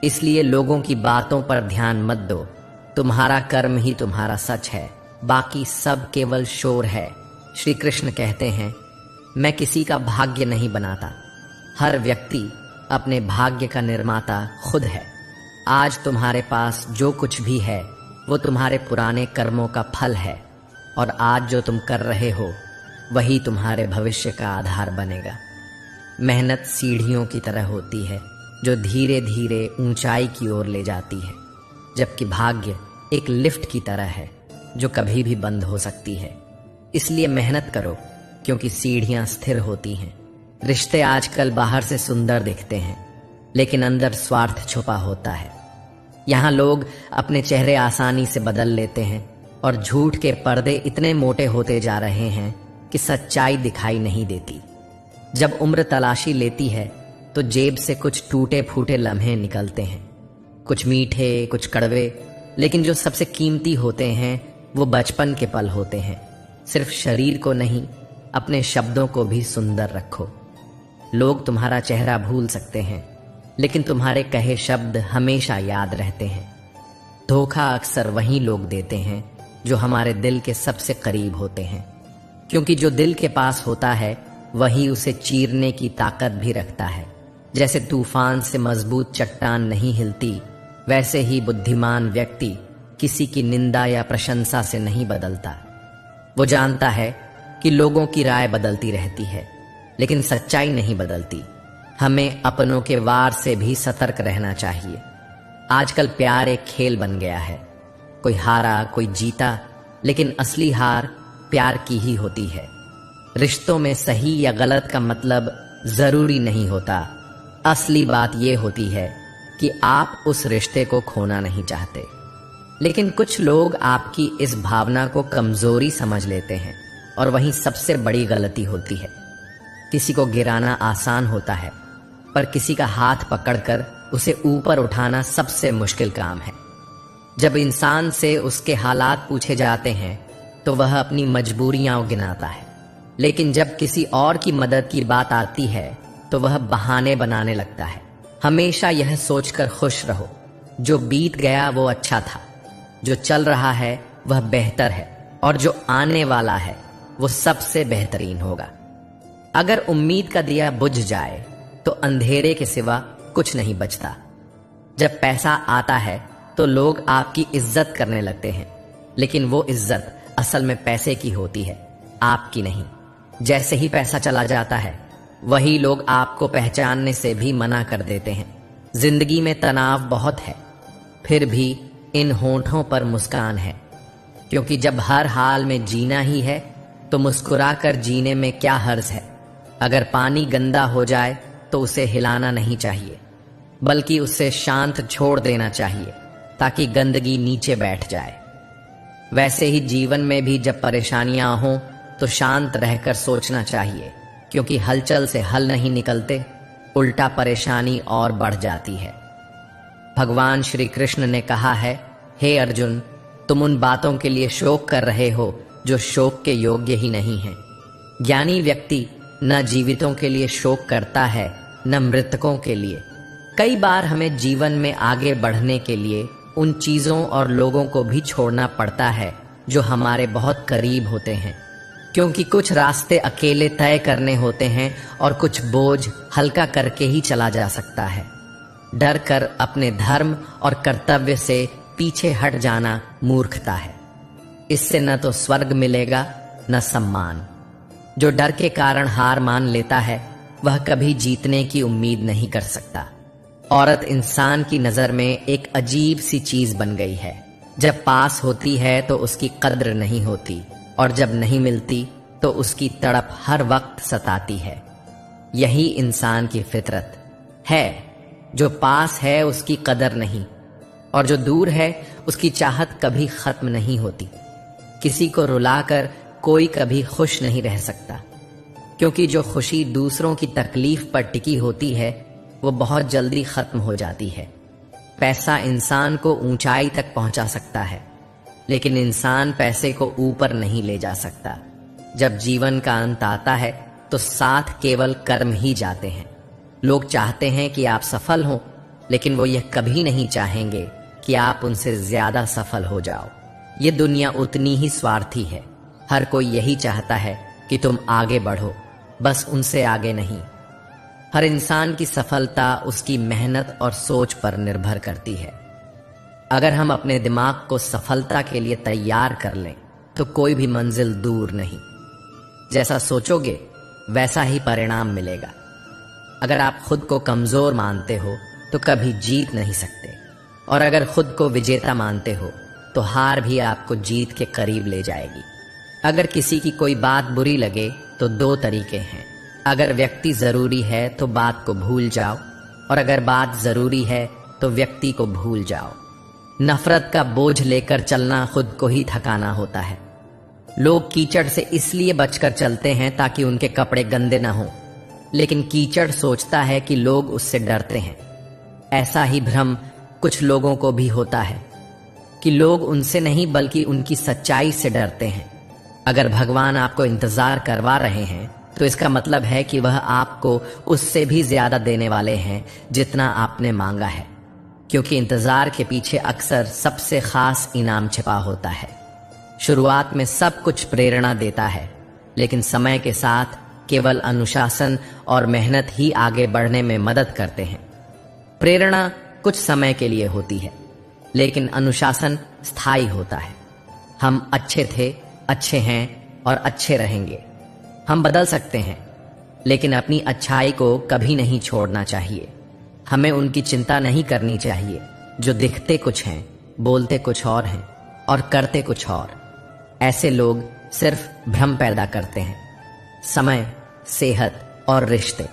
इसलिए लोगों की बातों पर ध्यान मत दो। तुम्हारा कर्म ही तुम्हारा सच है, बाकी सब केवल शोर है। श्री कृष्ण कहते हैं, मैं किसी का भाग्य नहीं बनाता। हर व्यक्ति अपने भाग्य का निर्माता खुद है। आज तुम्हारे पास जो कुछ भी है वो तुम्हारे पुराने कर्मों का फल है, और आज जो तुम कर रहे हो वही तुम्हारे भविष्य का आधार बनेगा। मेहनत सीढ़ियों की तरह होती है जो धीरे धीरे ऊंचाई की ओर ले जाती है, जबकि भाग्य एक लिफ्ट की तरह है जो कभी भी बंद हो सकती है। इसलिए मेहनत करो, क्योंकि सीढ़ियां स्थिर होती हैं। रिश्ते आजकल बाहर से सुंदर दिखते हैं, लेकिन अंदर स्वार्थ छुपा होता है। यहाँ लोग अपने चेहरे आसानी से बदल लेते हैं और झूठ के पर्दे इतने मोटे होते जा रहे हैं कि सच्चाई दिखाई नहीं देती। जब उम्र तलाशी लेती है तो जेब से कुछ टूटे फूटे लम्हे निकलते हैं, कुछ मीठे, कुछ कड़वे, लेकिन जो सबसे कीमती होते हैं वो बचपन के पल होते हैं। सिर्फ शरीर को नहीं, अपने शब्दों को भी सुंदर रखो। लोग तुम्हारा चेहरा भूल सकते हैं, लेकिन तुम्हारे कहे शब्द हमेशा याद रहते हैं। धोखा अक्सर वही लोग देते हैं जो हमारे दिल के सबसे करीब होते हैं, क्योंकि जो दिल के पास होता है वही उसे चीरने की ताकत भी रखता है। जैसे तूफान से मजबूत चट्टान नहीं हिलती, वैसे ही बुद्धिमान व्यक्ति किसी की निंदा या प्रशंसा से नहीं बदलता। वो जानता है कि लोगों की राय बदलती रहती है, लेकिन सच्चाई नहीं बदलती। हमें अपनों के वार से भी सतर्क रहना चाहिए। आजकल प्यार एक खेल बन गया है, कोई हारा कोई जीता, लेकिन असली हार प्यार की ही होती है। रिश्तों में सही या गलत का मतलब जरूरी नहीं होता। असली बात यह होती है कि आप उस रिश्ते को खोना नहीं चाहते। लेकिन कुछ लोग आपकी इस भावना को कमजोरी समझ लेते हैं, और वहीं सबसे बड़ी गलती होती है। किसी को गिराना आसान होता है, पर किसी का हाथ पकड़कर उसे ऊपर उठाना सबसे मुश्किल काम है। जब इंसान से उसके हालात पूछे जाते हैं तो वह अपनी मजबूरियां गिनाता है, लेकिन जब किसी और की मदद की बात आती है तो वह बहाने बनाने लगता है। हमेशा यह सोचकर खुश रहो, जो बीत गया वो अच्छा था, जो चल रहा है वह बेहतर है, और जो आने वाला है वो सबसे बेहतरीन होगा। अगर उम्मीद का दिया बुझ जाए तो अंधेरे के सिवा कुछ नहीं बचता। जब पैसा आता है तो लोग आपकी इज्जत करने लगते हैं, लेकिन वो इज्जत असल में पैसे की होती है, आपकी नहीं। जैसे ही पैसा चला जाता है वही लोग आपको पहचानने से भी मना कर देते हैं। जिंदगी में तनाव बहुत है, फिर भी इन होंठों पर मुस्कान है, क्योंकि जब हर हाल में जीना ही है तो मुस्कुराकर जीने में क्या हर्ज है। अगर पानी गंदा हो जाए तो उसे हिलाना नहीं चाहिए, बल्कि उसे शांत छोड़ देना चाहिए ताकि गंदगी नीचे बैठ जाए। वैसे ही जीवन में भी जब परेशानियां हों तो शांत रहकर सोचना चाहिए, क्योंकि हलचल से हल नहीं निकलते, उल्टा परेशानी और बढ़ जाती है। भगवान श्री कृष्ण ने कहा है, हे अर्जुन, तुम उन बातों के लिए शोक कर रहे हो जो शोक के योग्य ही नहीं हैं। ज्ञानी व्यक्ति न जीवितों के लिए शोक करता है न मृतकों के लिए। कई बार हमें जीवन में आगे बढ़ने के लिए उन चीजों और लोगों को भी छोड़ना पड़ता है जो हमारे बहुत करीब होते हैं, क्योंकि कुछ रास्ते अकेले तय करने होते हैं और कुछ बोझ हल्का करके ही चला जा सकता है। डर कर अपने धर्म और कर्तव्य से पीछे हट जाना मूर्खता है। इससे न तो स्वर्ग मिलेगा न सम्मान। जो डर के कारण हार मान लेता है वह कभी जीतने की उम्मीद नहीं कर सकता। औरत इंसान की नजर में एक अजीब सी चीज बन गई है। जब पास होती है तो उसकी कद्र नहीं होती, और जब नहीं मिलती तो उसकी तड़प हर वक्त सताती है। यही इंसान की फितरत है। जो पास है उसकी कदर नहीं, और जो दूर है उसकी चाहत कभी खत्म नहीं होती। किसी को रुलाकर कोई कभी खुश नहीं रह सकता, क्योंकि जो खुशी दूसरों की तकलीफ पर टिकी होती है वो बहुत जल्दी खत्म हो जाती है। पैसा इंसान को ऊंचाई तक पहुंचा सकता है, लेकिन इंसान पैसे को ऊपर नहीं ले जा सकता। जब जीवन का अंत आता है तो साथ केवल कर्म ही जाते हैं। लोग चाहते हैं कि आप सफल हों, लेकिन वो यह कभी नहीं चाहेंगे कि आप उनसे ज्यादा सफल हो जाओ। ये दुनिया उतनी ही स्वार्थी है। हर कोई यही चाहता है कि तुम आगे बढ़ो, बस उनसे आगे नहीं। हर इंसान की सफलता उसकी मेहनत और सोच पर निर्भर करती है। अगर हम अपने दिमाग को सफलता के लिए तैयार कर लें तो कोई भी मंजिल दूर नहीं। जैसा सोचोगे वैसा ही परिणाम मिलेगा। अगर आप खुद को कमजोर मानते हो तो कभी जीत नहीं सकते, और अगर खुद को विजेता मानते हो तो हार भी आपको जीत के करीब ले जाएगी। अगर किसी की कोई बात बुरी लगे तो दो तरीके हैं। अगर व्यक्ति जरूरी है तो बात को भूल जाओ, और अगर बात जरूरी है तो व्यक्ति को भूल जाओ। नफरत का बोझ लेकर चलना खुद को ही थकाना होता है। लोग कीचड़ से इसलिए बचकर चलते हैं ताकि उनके कपड़े गंदे ना हों, लेकिन कीचड़ सोचता है कि लोग उससे डरते हैं। ऐसा ही भ्रम कुछ लोगों को भी होता है कि लोग उनसे नहीं बल्कि उनकी सच्चाई से डरते हैं। अगर भगवान आपको इंतजार करवा रहे हैं तो इसका मतलब है कि वह आपको उससे भी ज्यादा देने वाले हैं जितना आपने मांगा है, क्योंकि इंतजार के पीछे अक्सर सबसे खास इनाम छिपा होता है। शुरुआत में सब कुछ प्रेरणा देता है, लेकिन समय के साथ केवल अनुशासन और मेहनत ही आगे बढ़ने में मदद करते हैं। प्रेरणा कुछ समय के लिए होती है, लेकिन अनुशासन स्थायी होता है। हम अच्छे थे, अच्छे हैं और अच्छे रहेंगे। हम बदल सकते हैं, लेकिन अपनी अच्छाई को कभी नहीं छोड़ना चाहिए। हमें उनकी चिंता नहीं करनी चाहिए जो दिखते कुछ हैं, बोलते कुछ और हैं और करते कुछ और। ऐसे लोग सिर्फ भ्रम पैदा करते हैं। समय, सेहत और रिश्ते,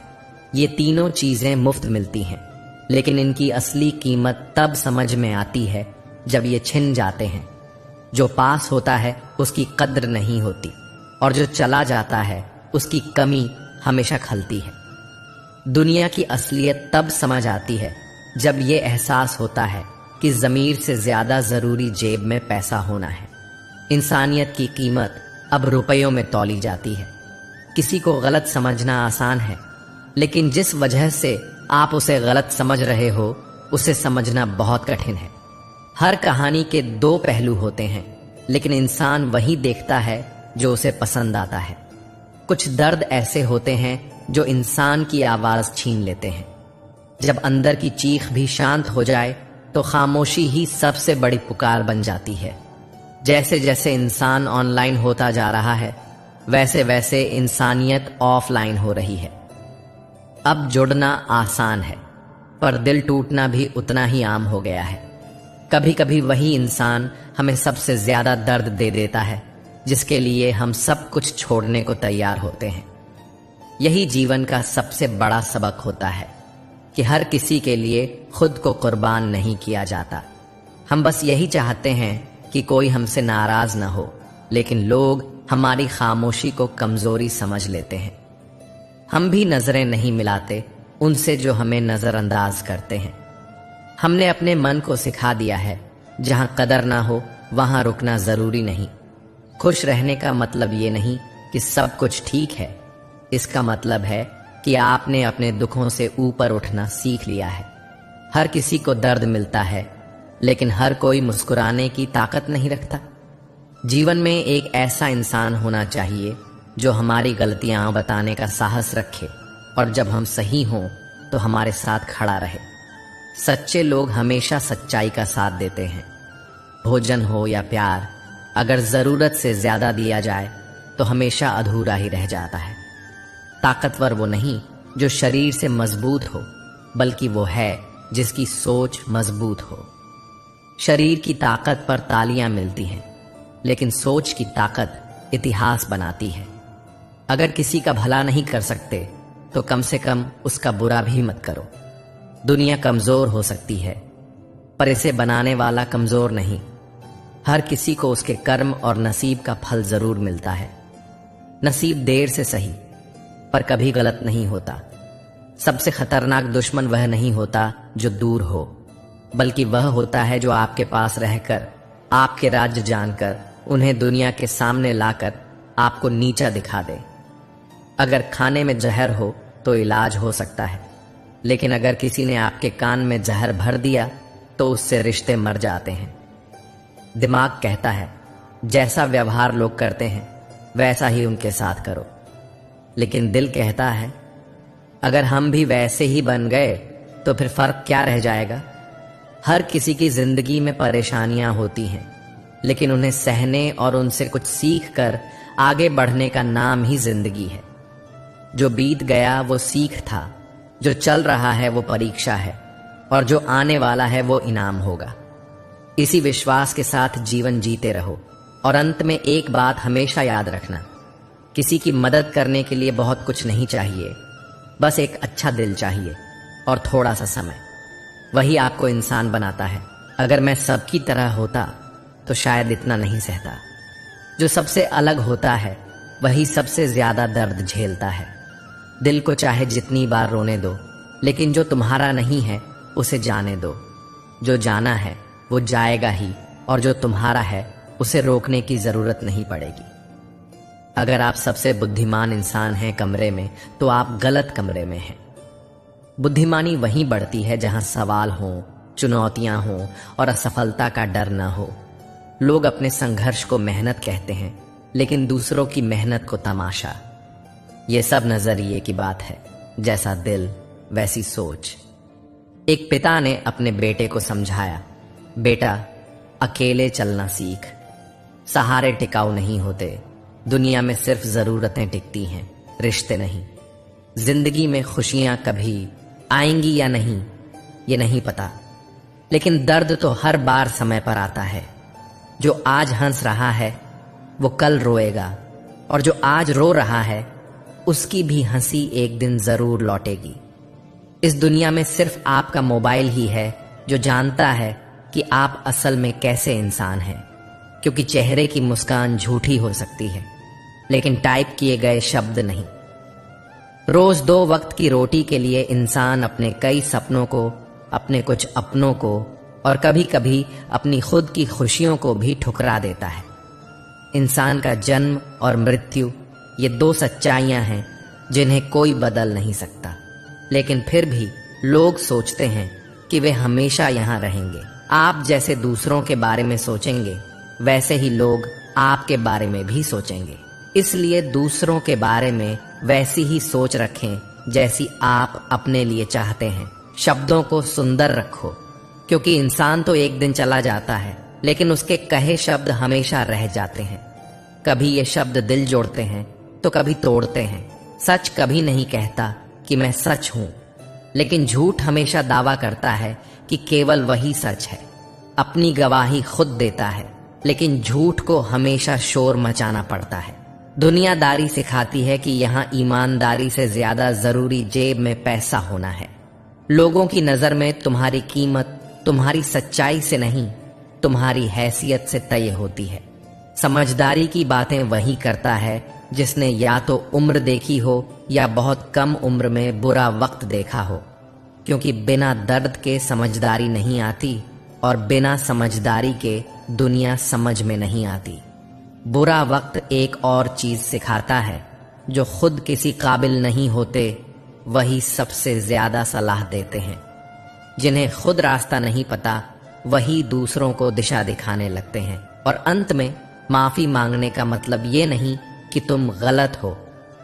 ये तीनों चीजें मुफ्त मिलती हैं, लेकिन इनकी असली कीमत तब समझ में आती है जब ये छिन जाते हैं। जो पास होता है उसकी कद्र नहीं होती, और जो चला जाता है उसकी कमी हमेशा खलती है। दुनिया की असलियत तब समझ आती है जब ये एहसास होता है कि ज़मीर से ज्यादा जरूरी जेब में पैसा होना है। इंसानियत की कीमत अब रुपयों में तौली जाती है। किसी को गलत समझना आसान है, लेकिन जिस वजह से आप उसे गलत समझ रहे हो उसे समझना बहुत कठिन है। हर कहानी के दो पहलू होते हैं, लेकिन इंसान वही देखता है जो उसे पसंद आता है। कुछ दर्द ऐसे होते हैं जो इंसान की आवाज छीन लेते हैं। जब अंदर की चीख भी शांत हो जाए तो खामोशी ही सबसे बड़ी पुकार बन जाती है। जैसे जैसे इंसान ऑनलाइन होता जा रहा है, वैसे वैसे इंसानियत ऑफलाइन हो रही है। अब जुड़ना आसान है, पर दिल टूटना भी उतना ही आम हो गया है। कभी कभी वही इंसान हमें सबसे ज्यादा दर्द दे देता है जिसके लिए हम सब कुछ छोड़ने को तैयार होते हैं। यही जीवन का सबसे बड़ा सबक होता है कि हर किसी के लिए खुद को कुर्बान नहीं किया जाता। हम बस यही चाहते हैं कि कोई हमसे नाराज ना हो, लेकिन लोग हमारी खामोशी को कमजोरी समझ लेते हैं। हम भी नजरें नहीं मिलाते उनसे जो हमें नजरअंदाज करते हैं। हमने अपने मन को सिखा दिया है, जहां कदर ना हो वहां रुकना जरूरी नहीं। खुश रहने का मतलब ये नहीं कि सब कुछ ठीक है, इसका मतलब है कि आपने अपने दुखों से ऊपर उठना सीख लिया है। हर किसी को दर्द मिलता है, लेकिन हर कोई मुस्कुराने की ताकत नहीं रखता। जीवन में एक ऐसा इंसान होना चाहिए जो हमारी गलतियां बताने का साहस रखे, और जब हम सही हों तो हमारे साथ खड़ा रहे। सच्चे लोग हमेशा सच्चाई का साथ देते हैं। भोजन हो या प्यार, अगर जरूरत से ज्यादा दिया जाए तो हमेशा अधूरा ही रह जाता है। ताकतवर वो नहीं जो शरीर से मजबूत हो, बल्कि वो है जिसकी सोच मजबूत हो। शरीर की ताकत पर तालियां मिलती हैं, लेकिन सोच की ताकत इतिहास बनाती है। अगर किसी का भला नहीं कर सकते तो कम से कम उसका बुरा भी मत करो। दुनिया कमजोर हो सकती है, पर इसे बनाने वाला कमजोर नहीं। हर किसी को उसके कर्म और नसीब का फल जरूर मिलता है। नसीब देर से सही, पर कभी गलत नहीं होता। सबसे खतरनाक दुश्मन वह नहीं होता जो दूर हो, बल्कि वह होता है जो आपके पास रहकर, आपके राज्य जानकर, उन्हें दुनिया के सामने लाकर आपको नीचा दिखा दे। अगर खाने में जहर हो तो इलाज हो सकता है, लेकिन अगर किसी ने आपके कान में जहर भर दिया तो उससे रिश्ते मर जाते हैं। दिमाग कहता है जैसा व्यवहार लोग करते हैं वैसा ही उनके साथ करो, लेकिन दिल कहता है अगर हम भी वैसे ही बन गए तो फिर फर्क क्या रह जाएगा। हर किसी की जिंदगी में परेशानियां होती हैं, लेकिन उन्हें सहने और उनसे कुछ सीख कर आगे बढ़ने का नाम ही जिंदगी है। जो बीत गया वो सीख था, जो चल रहा है वो परीक्षा है, और जो आने वाला है वो इनाम होगा। इसी विश्वास के साथ जीवन जीते रहो, और अंत में एक बात हमेशा याद रखना, किसी की मदद करने के लिए बहुत कुछ नहीं चाहिए, बस एक अच्छा दिल चाहिए और थोड़ा सा समय। वही आपको इंसान बनाता है। अगर मैं सबकी तरह होता तो शायद इतना नहीं सहता। जो सबसे अलग होता है वही सबसे ज्यादा दर्द झेलता है। दिल को चाहे जितनी बार रोने दो, लेकिन जो तुम्हारा नहीं है उसे जाने दो। जो जाना है वो जाएगा ही, और जो तुम्हारा है उसे रोकने की जरूरत नहीं पड़ेगी। अगर आप सबसे बुद्धिमान इंसान हैं कमरे में, तो आप गलत कमरे में हैं। बुद्धिमानी वहीं बढ़ती है जहां सवाल हों, चुनौतियां हों और असफलता का डर न हो। लोग अपने संघर्ष को मेहनत कहते हैं, लेकिन दूसरों की मेहनत को तमाशा। ये सब नजरिए की बात है, जैसा दिल वैसी सोच। एक पिता ने अपने बेटे को समझाया, बेटा अकेले चलना सीख, सहारे टिकाऊ नहीं होते। दुनिया में सिर्फ जरूरतें टिकती हैं, रिश्ते नहीं। जिंदगी में खुशियां कभी आएंगी या नहीं ये नहीं पता, लेकिन दर्द तो हर बार समय पर आता है। जो आज हंस रहा है वो कल रोएगा, और जो आज रो रहा है उसकी भी हंसी एक दिन जरूर लौटेगी। इस दुनिया में सिर्फ आपका मोबाइल ही है जो जानता है कि आप असल में कैसे इंसान हैं, क्योंकि चेहरे की मुस्कान झूठी हो सकती है, लेकिन टाइप किए गए शब्द नहीं। रोज 2 वक्त की रोटी के लिए इंसान अपने कई सपनों को, अपने कुछ अपनों को और कभी कभी अपनी खुद की खुशियों को भी ठुकरा देता है। इंसान का जन्म और मृत्यु ये 2 सच्चाइयां हैं जिन्हें कोई बदल नहीं सकता, लेकिन फिर भी लोग सोचते हैं कि वे हमेशा यहां रहेंगे। आप जैसे दूसरों के बारे में सोचेंगे, वैसे ही लोग आपके बारे में भी सोचेंगे। इसलिए दूसरों के बारे में वैसी ही सोच रखें जैसी आप अपने लिए चाहते हैं। शब्दों को सुंदर रखो, क्योंकि इंसान तो एक दिन चला जाता है, लेकिन उसके कहे शब्द हमेशा रह जाते हैं। कभी ये शब्द दिल जोड़ते हैं तो कभी तोड़ते हैं। सच कभी नहीं कहता कि मैं सच हूं, लेकिन झूठ हमेशा दावा करता है कि केवल वही सच है। अपनी गवाही खुद देता है, लेकिन झूठ को हमेशा शोर मचाना पड़ता है। दुनियादारी सिखाती है कि यहाँ ईमानदारी से ज्यादा जरूरी जेब में पैसा होना है। लोगों की नजर में तुम्हारी कीमत तुम्हारी सच्चाई से नहीं, तुम्हारी हैसियत से तय होती है। समझदारी की बातें वही करता है जिसने या तो उम्र देखी हो या बहुत कम उम्र में बुरा वक्त देखा हो, क्योंकि बिना दर्द के समझदारी नहीं आती, और बिना समझदारी के दुनिया समझ में नहीं आती। बुरा वक्त एक और चीज सिखाता है, जो खुद किसी काबिल नहीं होते वही सबसे ज्यादा सलाह देते हैं। जिन्हें खुद रास्ता नहीं पता वही दूसरों को दिशा दिखाने लगते हैं। और अंत में माफी मांगने का मतलब ये नहीं कि तुम गलत हो,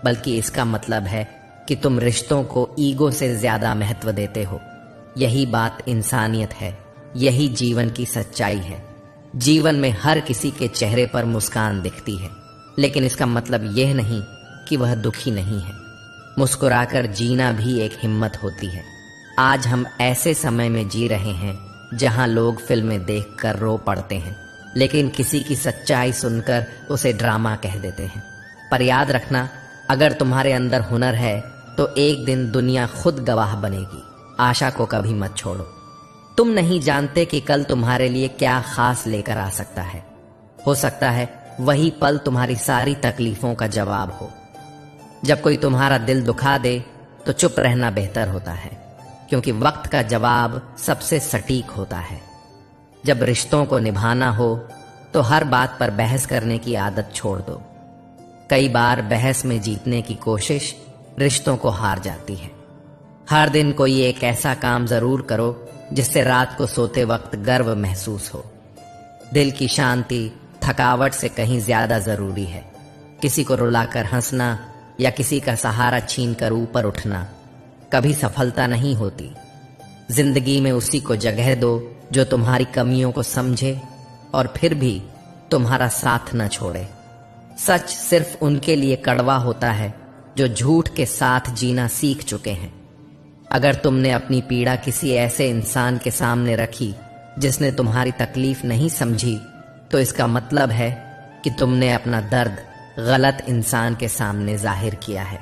बल्कि इसका मतलब है कि तुम रिश्तों को ईगो से ज्यादा महत्व देते हो। यही बात इंसानियत है, यही जीवन की सच्चाई है। जीवन में हर किसी के चेहरे पर मुस्कान दिखती है, लेकिन इसका मतलब यह नहीं कि वह दुखी नहीं है। मुस्कुराकर जीना भी एक हिम्मत होती है। आज हम ऐसे समय में जी रहे हैं जहां लोग फिल्में देखकर रो पड़ते हैं, लेकिन किसी की सच्चाई सुनकर उसे ड्रामा कह देते हैं। पर याद रखना, अगर तुम्हारे अंदर हुनर है तो एक दिन दुनिया खुद गवाह बनेगी। आशा को कभी मत छोड़ो। तुम नहीं जानते कि कल तुम्हारे लिए क्या खास लेकर आ सकता है। हो सकता है वही पल तुम्हारी सारी तकलीफों का जवाब हो। जब कोई तुम्हारा दिल दुखा दे तो चुप रहना बेहतर होता है, क्योंकि वक्त का जवाब सबसे सटीक होता है। जब रिश्तों को निभाना हो तो हर बात पर बहस करने की आदत छोड़ दो। कई बार बहस में जीतने की कोशिश रिश्तों को हार जाती है। हर दिन कोई एक ऐसा काम जरूर करो जिससे रात को सोते वक्त गर्व महसूस हो। दिल की शांति थकावट से कहीं ज्यादा जरूरी है। किसी को रुलाकर हंसना या किसी का सहारा छीनकर ऊपर उठना कभी सफलता नहीं होती। जिंदगी में उसी को जगह दो जो तुम्हारी कमियों को समझे और फिर भी तुम्हारा साथ न छोड़े। सच सिर्फ उनके लिए कड़वा होता है जो झूठ के साथ जीना सीख चुके हैं। अगर तुमने अपनी पीड़ा किसी ऐसे इंसान के सामने रखी जिसने तुम्हारी तकलीफ नहीं समझी, तो इसका मतलब है कि तुमने अपना दर्द गलत इंसान के सामने जाहिर किया है।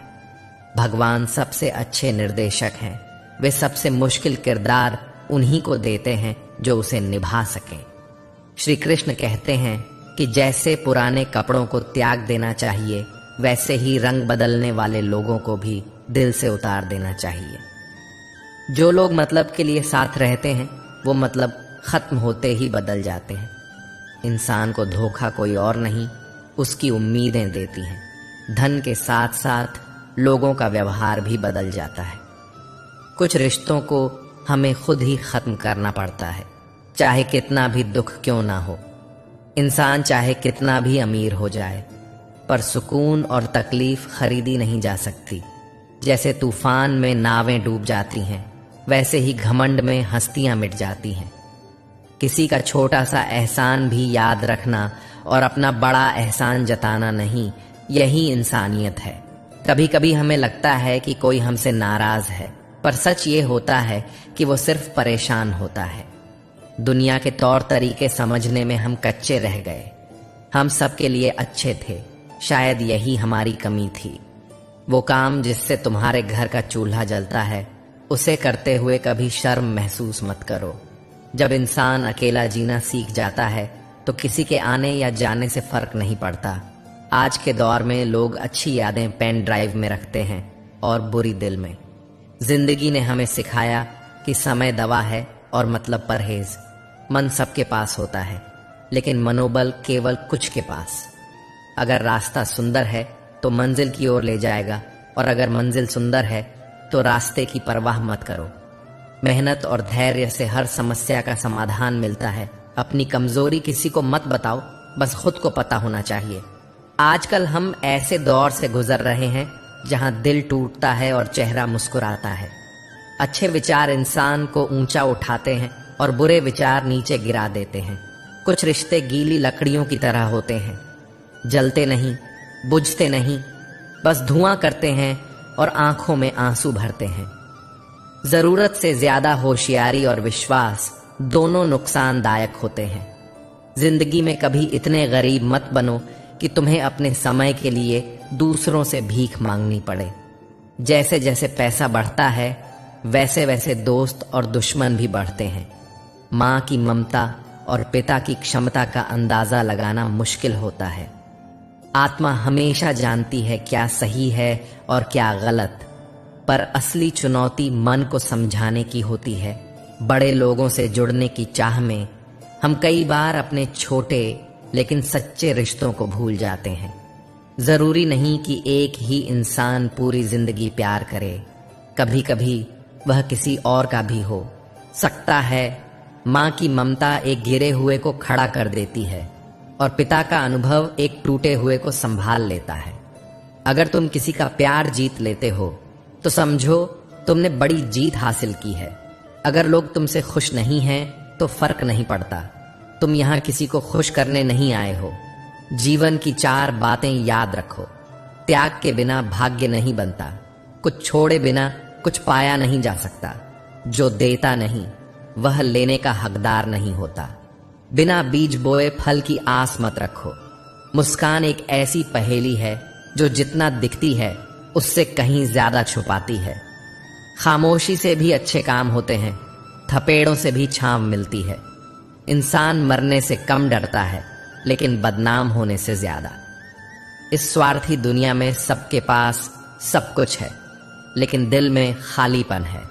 भगवान सबसे अच्छे निर्देशक हैं। वे सबसे मुश्किल किरदार उन्हीं को देते हैं जो उसे निभा सकें। श्री कृष्ण कहते हैं, कि जैसे पुराने कपड़ों को त्याग देना चाहिए, वैसे ही रंग बदलने वाले लोगों को भी दिल से उतार देना चाहिए। जो लोग मतलब के लिए साथ रहते हैं, वो मतलब खत्म होते ही बदल जाते हैं। इंसान को धोखा कोई और नहीं, उसकी उम्मीदें देती हैं। धन के साथ साथ लोगों का व्यवहार भी बदल जाता है। कुछ रिश्तों को हमें खुद ही खत्म करना पड़ता है, चाहे कितना भी दुख क्यों ना हो। इंसान चाहे कितना भी अमीर हो जाए, पर सुकून और तकलीफ खरीदी नहीं जा सकती। जैसे तूफान में नावें डूब जाती हैं, वैसे ही घमंड में हस्तियां मिट जाती हैं। किसी का छोटा सा एहसान भी याद रखना और अपना बड़ा एहसान जताना नहीं, यही इंसानियत है। कभी कभी हमें लगता है कि कोई हमसे नाराज है, पर सच ये होता है कि वो सिर्फ परेशान होता है। दुनिया के तौर तरीके समझने में हम कच्चे रह गए। हम सबके लिए अच्छे थे, शायद यही हमारी कमी थी। वो काम जिससे तुम्हारे घर का चूल्हा जलता है, उसे करते हुए कभी शर्म महसूस मत करो। जब इंसान अकेला जीना सीख जाता है तो किसी के आने या जाने से फर्क नहीं पड़ता। आज के दौर में लोग अच्छी यादें पेन ड्राइव में रखते हैं और बुरी दिल में। जिंदगी ने हमें सिखाया कि समय दवा है और मतलब परहेज। मन सबके पास होता है, लेकिन मनोबल केवल कुछ के पास। अगर रास्ता सुंदर है तो मंजिल की ओर ले जाएगा, और अगर मंजिल सुंदर है तो रास्ते की परवाह मत करो। मेहनत और धैर्य से हर समस्या का समाधान मिलता है। अपनी कमजोरी किसी को मत बताओ, बस खुद को पता होना चाहिए। आजकल हम ऐसे दौर से गुजर रहे हैं जहां दिल टूटता है और चेहरा मुस्कुराता है। अच्छे विचार इंसान को ऊंचा उठाते हैं और बुरे विचार नीचे गिरा देते हैं। कुछ रिश्ते गीली लकड़ियों की तरह होते हैं, जलते नहीं, बुझते नहीं, बस धुआं करते हैं और आंखों में आंसू भरते हैं। जरूरत से ज्यादा होशियारी और विश्वास दोनों नुकसानदायक होते हैं। जिंदगी में कभी इतने गरीब मत बनो कि तुम्हें अपने समय के लिए दूसरों से भीख मांगनी पड़े। जैसे जैसे पैसा बढ़ता है, वैसे वैसे दोस्त और दुश्मन भी बढ़ते हैं। माँ की ममता और पिता की क्षमता का अंदाजा लगाना मुश्किल होता है। आत्मा हमेशा जानती है क्या सही है और क्या गलत, पर असली चुनौती मन को समझाने की होती है। बड़े लोगों से जुड़ने की चाह में हम कई बार अपने छोटे लेकिन सच्चे रिश्तों को भूल जाते हैं। जरूरी नहीं कि एक ही इंसान पूरी जिंदगी प्यार करे, कभी कभी वह किसी और का भी हो सकता है। माँ की ममता एक गिरे हुए को खड़ा कर देती है और पिता का अनुभव एक टूटे हुए को संभाल लेता है। अगर तुम किसी का प्यार जीत लेते हो तो समझो तुमने बड़ी जीत हासिल की है। अगर लोग तुमसे खुश नहीं हैं तो फर्क नहीं पड़ता, तुम यहाँ किसी को खुश करने नहीं आए हो। जीवन की 4 बातें याद रखो। त्याग के बिना भाग्य नहीं बनता, कुछ छोड़े बिना कुछ पाया नहीं जा सकता। जो देता नहीं वह लेने का हकदार नहीं होता। बिना बीज बोए फल की आस मत रखो। मुस्कान एक ऐसी पहेली है जो जितना दिखती है उससे कहीं ज्यादा छुपाती है। खामोशी से भी अच्छे काम होते हैं, थपेड़ों से भी छांव मिलती है। इंसान मरने से कम डरता है, लेकिन बदनाम होने से ज्यादा। इस स्वार्थी दुनिया में सबके पास सब कुछ है, लेकिन दिल में खालीपन है।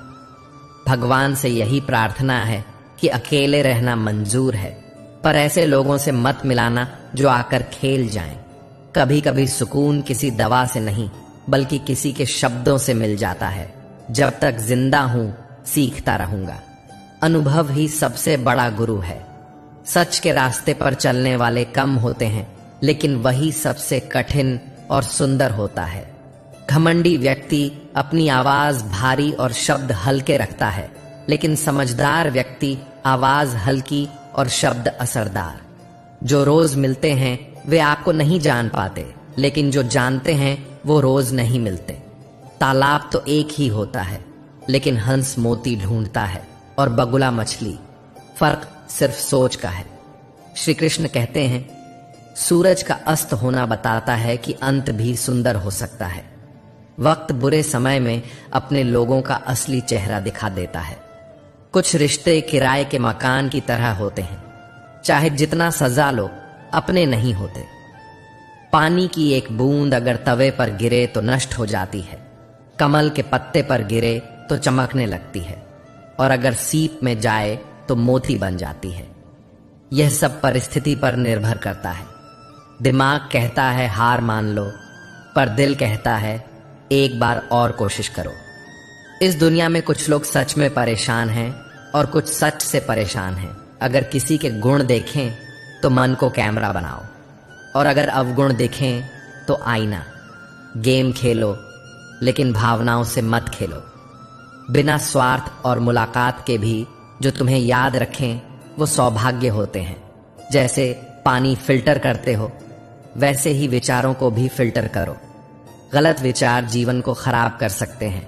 भगवान से यही प्रार्थना है कि अकेले रहना मंजूर है, पर ऐसे लोगों से मत मिलाना जो आकर खेल जाएं। कभी कभी सुकून किसी दवा से नहीं, बल्कि किसी के शब्दों से मिल जाता है। जब तक जिंदा हूं सीखता रहूंगा। अनुभव ही सबसे बड़ा गुरु है। सच के रास्ते पर चलने वाले कम होते हैं, लेकिन वही सबसे कठिन और सुंदर होता है। घमंडी व्यक्ति अपनी आवाज भारी और शब्द हल्के रखता है, लेकिन समझदार व्यक्ति आवाज हल्की और शब्द असरदार। जो रोज मिलते हैं वे आपको नहीं जान पाते, लेकिन जो जानते हैं वो रोज नहीं मिलते। तालाब तो एक ही होता है, लेकिन हंस मोती ढूंढता है और बगुला मछली। फर्क सिर्फ सोच का है। श्री कृष्ण कहते हैं, सूरज का अस्त होना बताता है कि अंत भी सुंदर हो सकता है। वक्त बुरे समय में अपने लोगों का असली चेहरा दिखा देता है। कुछ रिश्ते किराए के मकान की तरह होते हैं, चाहे जितना सजा लो, अपने नहीं होते। पानी की एक बूंद अगर तवे पर गिरे तो नष्ट हो जाती है, कमल के पत्ते पर गिरे तो चमकने लगती है, और अगर सीप में जाए तो मोती बन जाती है। यह सब परिस्थिति पर निर्भर करता है। दिमाग कहता है हार मान लो, पर दिल कहता है एक बार और कोशिश करो। इस दुनिया में कुछ लोग सच में परेशान हैं और कुछ सच से परेशान हैं। अगर किसी के गुण देखें तो मन को कैमरा बनाओ, और अगर अवगुण दिखें तो आईना। गेम खेलो लेकिन भावनाओं से मत खेलो। बिना स्वार्थ और मुलाकात के भी जो तुम्हें याद रखें वो सौभाग्य होते हैं। जैसे पानी फिल्टर करते हो, वैसे ही विचारों को भी फिल्टर करो। गलत विचार जीवन को खराब कर सकते हैं।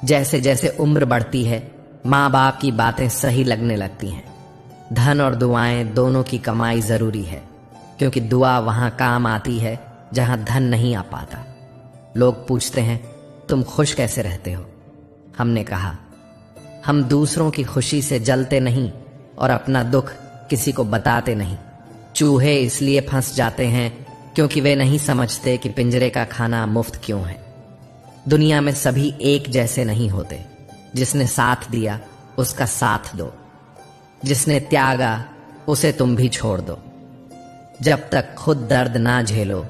जैसे जैसे उम्र बढ़ती है, माँ बाप की बातें सही लगने लगती हैं। धन और दुआएं दोनों की कमाई जरूरी है, क्योंकि दुआ वहां काम आती है जहां धन नहीं आ पाता। लोग पूछते हैं तुम खुश कैसे रहते हो? हमने कहा हम दूसरों की खुशी से जलते नहीं और अपना दुख किसी को बताते नहीं। चूहे इसलिए फंस जाते हैं क्योंकि वे नहीं समझते कि पिंजरे का खाना मुफ्त क्यों है। दुनिया में सभी एक जैसे नहीं होते। जिसने साथ दिया उसका साथ दो, जिसने त्यागा उसे तुम भी छोड़ दो। जब तक खुद दर्द ना झेलो,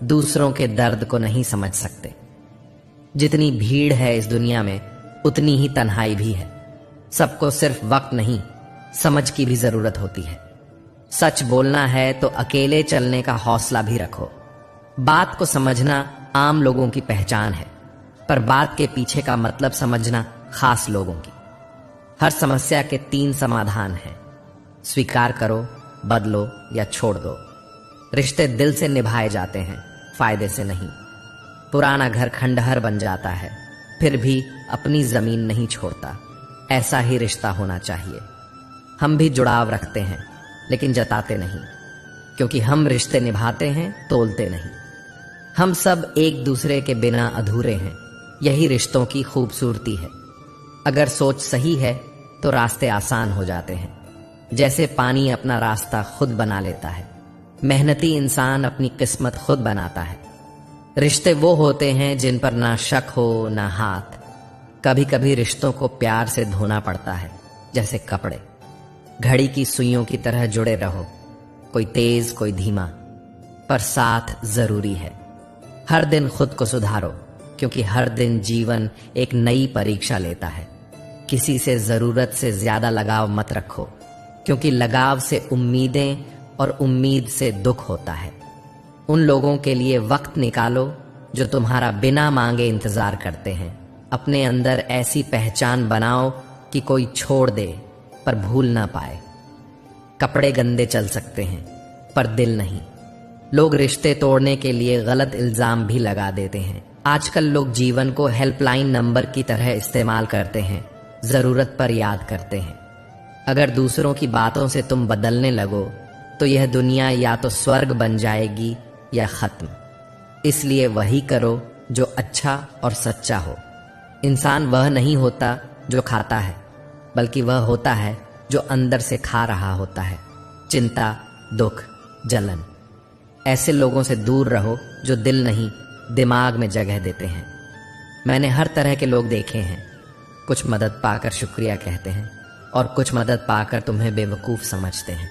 दूसरों के दर्द को नहीं समझ सकते। जितनी भीड़ है इस दुनिया में, उतनी ही तन्हाई भी है। सबको सिर्फ वक्त नहीं, समझ की भी जरूरत होती है। सच बोलना है तो अकेले चलने का हौसला भी रखो। बात को समझना आम लोगों की पहचान है, पर बात के पीछे का मतलब समझना खास लोगों की। हर समस्या के 3 समाधान हैं। स्वीकार करो, बदलो या छोड़ दो। रिश्ते दिल से निभाए जाते हैं, फायदे से नहीं। पुराना घर खंडहर बन जाता है, फिर भी अपनी जमीन नहीं छोड़ता। ऐसा ही रिश्ता होना चाहिए। हम भी जुड़ाव रखते हैं, लेकिन जताते नहीं, क्योंकि हम रिश्ते निभाते हैं, तोलते नहीं। हम सब एक दूसरे के बिना अधूरे हैं। यही रिश्तों की खूबसूरती है। अगर सोच सही है तो रास्ते आसान हो जाते हैं। जैसे पानी अपना रास्ता खुद बना लेता है, मेहनती इंसान अपनी किस्मत खुद बनाता है। रिश्ते वो होते हैं जिन पर ना शक हो ना हाथ। कभी कभी रिश्तों को प्यार से धोना पड़ता है, जैसे कपड़े। घड़ी की सुइयों की तरह जुड़े रहो, कोई तेज कोई धीमा, पर साथ जरूरी है। हर दिन खुद को सुधारो, क्योंकि हर दिन जीवन एक नई परीक्षा लेता है। किसी से जरूरत से ज्यादा लगाव मत रखो, क्योंकि लगाव से उम्मीदें और उम्मीद से दुख होता है। उन लोगों के लिए वक्त निकालो जो तुम्हारा बिना मांगे इंतजार करते हैं। अपने अंदर ऐसी पहचान बनाओ कि कोई छोड़ दे पर भूल ना पाए। कपड़े गंदे चल सकते हैं, पर दिल नहीं। लोग रिश्ते तोड़ने के लिए गलत इल्जाम भी लगा देते हैं। आजकल लोग जीवन को हेल्पलाइन नंबर की तरह इस्तेमाल करते हैं, जरूरत पर याद करते हैं। अगर दूसरों की बातों से तुम बदलने लगो तो यह दुनिया या तो स्वर्ग बन जाएगी या खत्म। इसलिए वही करो जो अच्छा और सच्चा हो। इंसान वह नहीं होता जो खाता है, बल्कि वह होता है जो अंदर से खा रहा होता है। चिंता, दुख, जलन, ऐसे लोगों से दूर रहो जो दिल नहीं दिमाग में जगह देते हैं। मैंने हर तरह के लोग देखे हैं। कुछ मदद पाकर शुक्रिया कहते हैं और कुछ मदद पाकर तुम्हें बेवकूफ़ समझते हैं।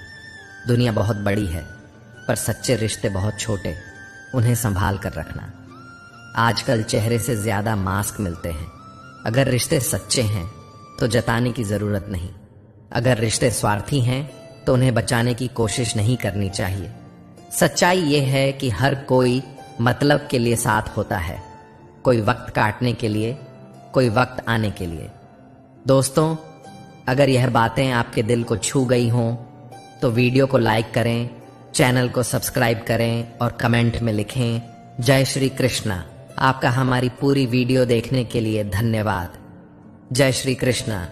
दुनिया बहुत बड़ी है, पर सच्चे रिश्ते बहुत छोटे। उन्हें संभाल कर रखना। आजकल चेहरे से ज्यादा मास्क मिलते हैं। अगर रिश्ते सच्चे हैं तो जताने की जरूरत नहीं। अगर रिश्ते स्वार्थी हैं तो उन्हें बचाने की कोशिश नहीं करनी चाहिए। सच्चाई ये है कि हर कोई मतलब के लिए साथ होता है। कोई वक्त काटने के लिए, कोई वक्त आने के लिए। दोस्तों, अगर यह बातें आपके दिल को छू गई हों तो वीडियो को लाइक करें, चैनल को सब्सक्राइब करें और कमेंट में लिखें जय श्री कृष्णा। आपका हमारी पूरी वीडियो देखने के लिए धन्यवाद। जय श्री कृष्णा।